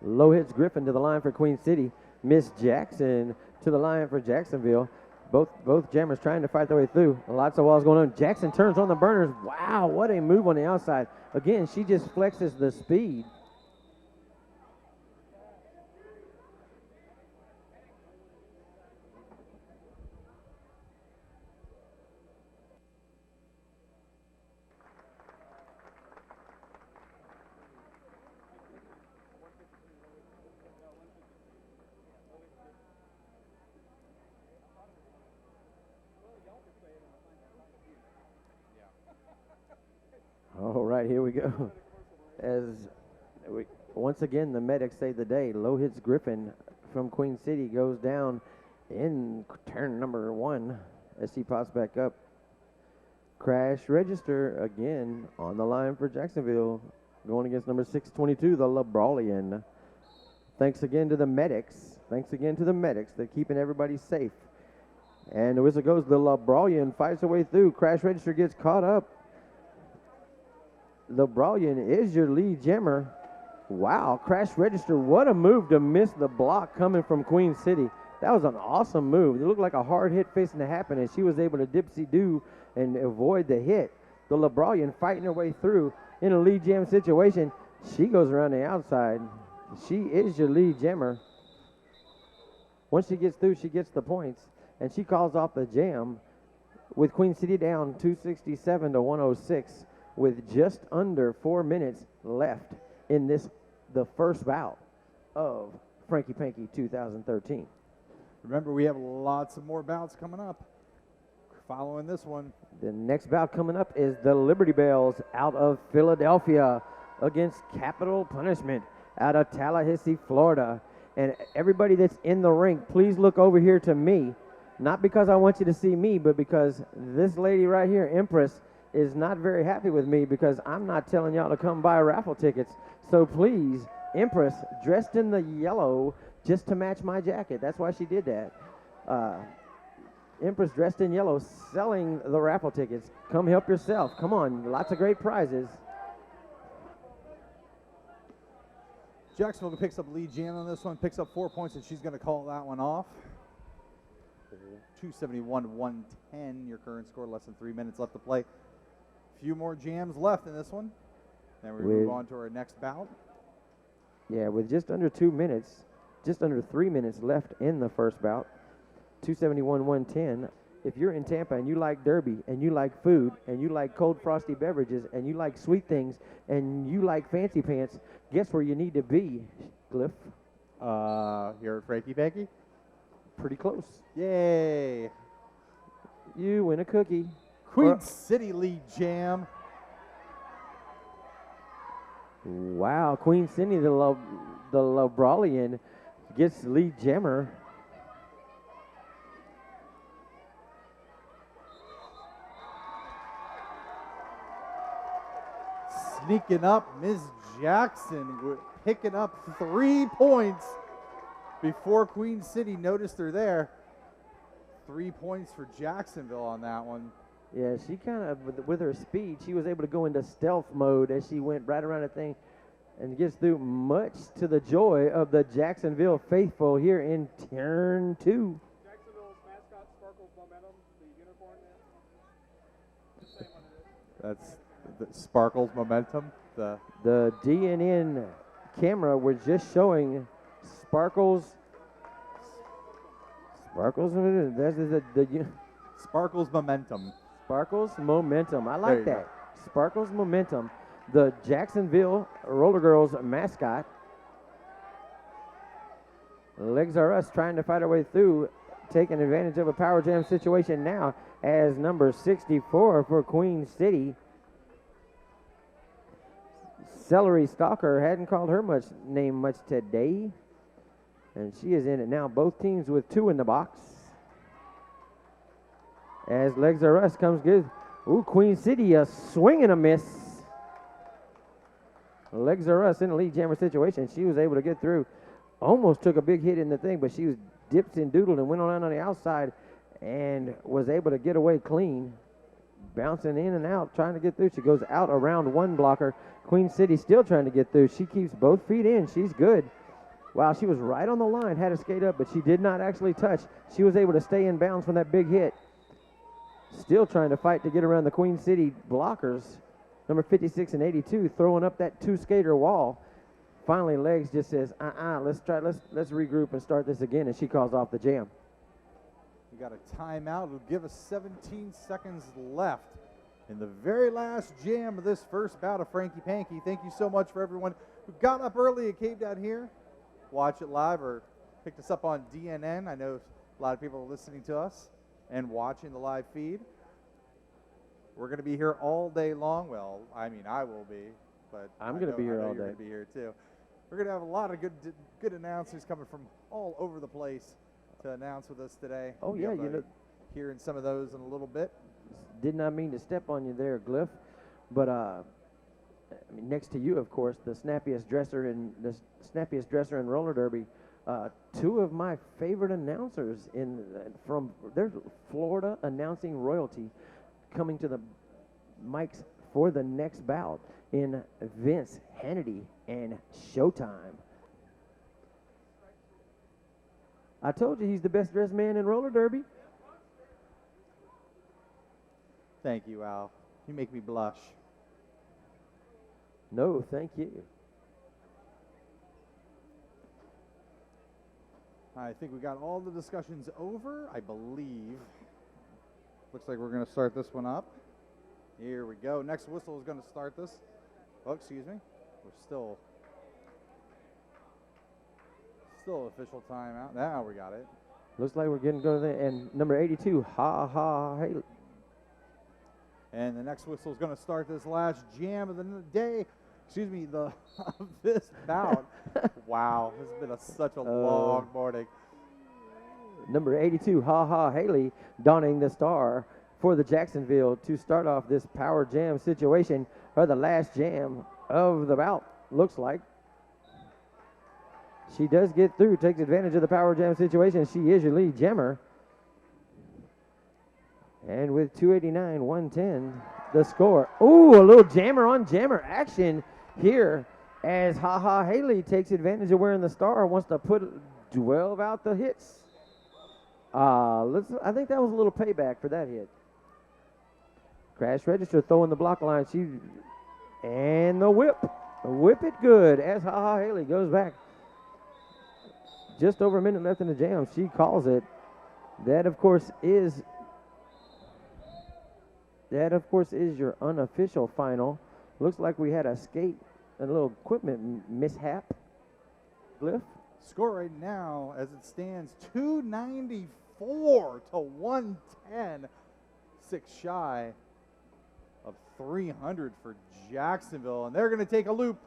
Low hits Griffin to the line for Queen City. Miss Jackson to the line for Jacksonville. Both jammers trying to fight their way through. Lots of walls going on. Jackson turns on the burners. Wow, what a move on the outside. Again, she just flexes the speed. All right, here we go. Once again, the medics save the day. Low hits Griffin from Queen City goes down in turn number 1 as she pops back up. Crash register again on the line for Jacksonville, going against number 622, the Labralian. Thanks again to the medics. Thanks again to the medics. They're keeping everybody safe. And the whistle goes. The Labralian fights her way through. Crash register gets caught up. Labralian is your lead jammer. Wow, Crash Register, what a move to miss the block coming from Queen City. That was an awesome move. It looked like a hard hit facing to happen, and she was able to dipsy-do and avoid the hit. The Labralian fighting her way through in a lead jam situation. She goes around the outside. She is your lead jammer. Once she gets through, she gets the points, and she calls off the jam with Queen City down 267-106. With just under 4 minutes left in the first bout of Frankie Panky 2013. Remember, we have lots of more bouts coming up. Following this one, the next bout coming up is the Liberty Bells out of Philadelphia against Capital Punishment out of Tallahassee, Florida. And everybody that's in the ring, please look over here to me. Not because I want you to see me, but because this lady right here, Empress, is not very happy with me because I'm not telling y'all to come buy raffle tickets. So please, Empress, dressed in the yellow just to match my jacket. That's why she did that. Empress dressed in yellow selling the raffle tickets. Come help yourself. Come on, lots of great prizes. Jacksonville picks up lead jam on this one, picks up 4 points, and she's going to call that one off. 271-110, your current score, less than 3 minutes left to play. Few more jams left in this one. Then we move on to our next bout. Yeah, with just under 2 minutes, just under 3 minutes left in the first bout. 271-110. If you're in Tampa and you like derby and you like food and you like cold frosty beverages and you like sweet things and you like fancy pants, guess where you need to be, Cliff? Here at Frankie Panky. Pretty close. Yay. You win a cookie. Queen City lead jam. Wow, Queen City, the Labralian, gets lead jammer. Sneaking up, Ms. Jackson picking up 3 points before Queen City noticed her there. 3 points for Jacksonville on that one. Yeah, she kind of, with her speed, she was able to go into stealth mode as she went right around the thing and gets through, much to the joy of the Jacksonville faithful here in turn 2. Jacksonville's mascot, Sparkles Momentum, the unicorn there. That's the Sparkles Momentum. The DNN camera was just showing Sparkles. That's the Sparkles Momentum. Sparkles Momentum. I like There you that. Sparkles Momentum. The Jacksonville Roller Girls mascot. Legs Are Us trying to fight our way through, taking advantage of a power jam situation now as number 64 for Queen City. Celery Stalker hadn't called her name much today. And she is in it now. Both teams with 2 in the box. As Legs Are Us comes good. Ooh, Queen City, a swing and a miss. Legs Are Us in a lead jammer situation. She was able to get through. Almost took a big hit in the thing, but she was dipped and doodled and went on the outside and was able to get away clean. Bouncing in and out, trying to get through. She goes out around one blocker. Queen City still trying to get through. She keeps both feet in. She's good. Wow, she was right on the line, had to skate up, but she did not actually touch. She was able to stay in bounds from that big hit. Still trying to fight to get around the Queen City blockers. Number 56 and 82 throwing up that 2-skater wall. Finally, Legs just says, let's regroup and start this again, and she calls off the jam. We got a timeout. It'll give us 17 seconds left in the very last jam of this first bout of Franky Panky. Thank you so much for everyone who got up early and came down here, watch it live, or picked us up on DNN. I know a lot of people are listening to us and watching the live feed. We're going to be here all day long. Well, I mean, I will be, but I'm going to be here all day. You're going to be here too. We're going to have a lot of good announcers coming from all over the place to announce with us today. Oh, yeah, you know, hearing some of those in a little bit. Did not mean to step on you there, Glyph, but I mean, next to you, of course, the snappiest dresser in roller derby. 2 of my favorite announcers from there's Florida announcing royalty coming to the mics for the next bout in Vince Hannity and Showtime. I told you he's the best dressed man in roller derby. Thank you, Al. You make me blush. No, thank you. I think we got all the discussions over, I believe. Looks like we're going to start this one up. Here we go. Next whistle is going to start this. Oh, excuse me. We're still official timeout. Now we got it. Looks like we're getting going there. And number 82, Haley. And the next whistle is going to start this last jam of the day. Excuse me, this bout. Wow, this has been such a long morning. Number 82, Haley, donning the star for the Jacksonville to start off this power jam situation, or the last jam of the bout, looks like. She does get through, takes advantage of the power jam situation. She is your lead jammer. And with 289, 110, the score. Ooh, a little jammer on jammer action here as Haley takes advantage of wearing the star, wants to put 12 out the hits. I think that was a little payback for that hit. Crash register throwing the block line. And the whip. Whip it good as Haley goes back. Just over a minute left in the jam. She calls it. That, of course, is your unofficial final. Looks like we had a little equipment mishap. Glyph? Score right now, as it stands, 294 to 110. 6 shy of 300 for Jacksonville. And they're going to take a loop.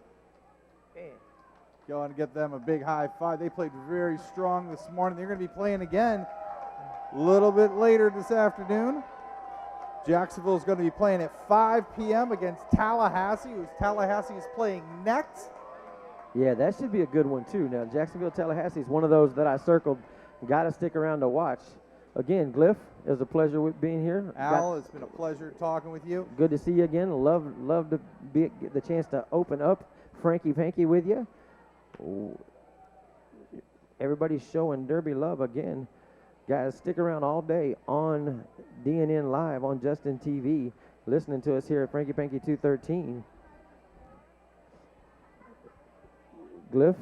Go and get them a big high five. They played very strong this morning. They're going to be playing again a little bit later this afternoon. Jacksonville is going to be playing at 5 p.m. against Tallahassee, who's Tallahassee is playing next. Yeah, that should be a good one, too. Now, Jacksonville, Tallahassee is one of those that I circled. Got to stick around to watch. Again, Glyph, it was a pleasure being here. Al, it's been a pleasure talking with you. Good to see you again. Love to get the chance to open up Franky Panky with you. Everybody's showing Derby love again. Guys, stick around all day on DNN Live on Justin TV, listening to us here at Franky Panky 213. Glyph,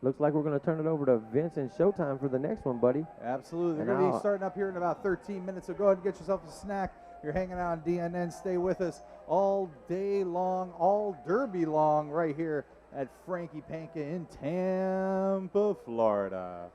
looks like we're going to turn it over to Vince and Showtime for the next one, buddy. Absolutely. They're going to be starting up here in about 13 minutes, so go ahead and get yourself a snack. You're hanging out on DNN. Stay with us all day long, all Derby long, right here at Franky Panky in Tampa, Florida.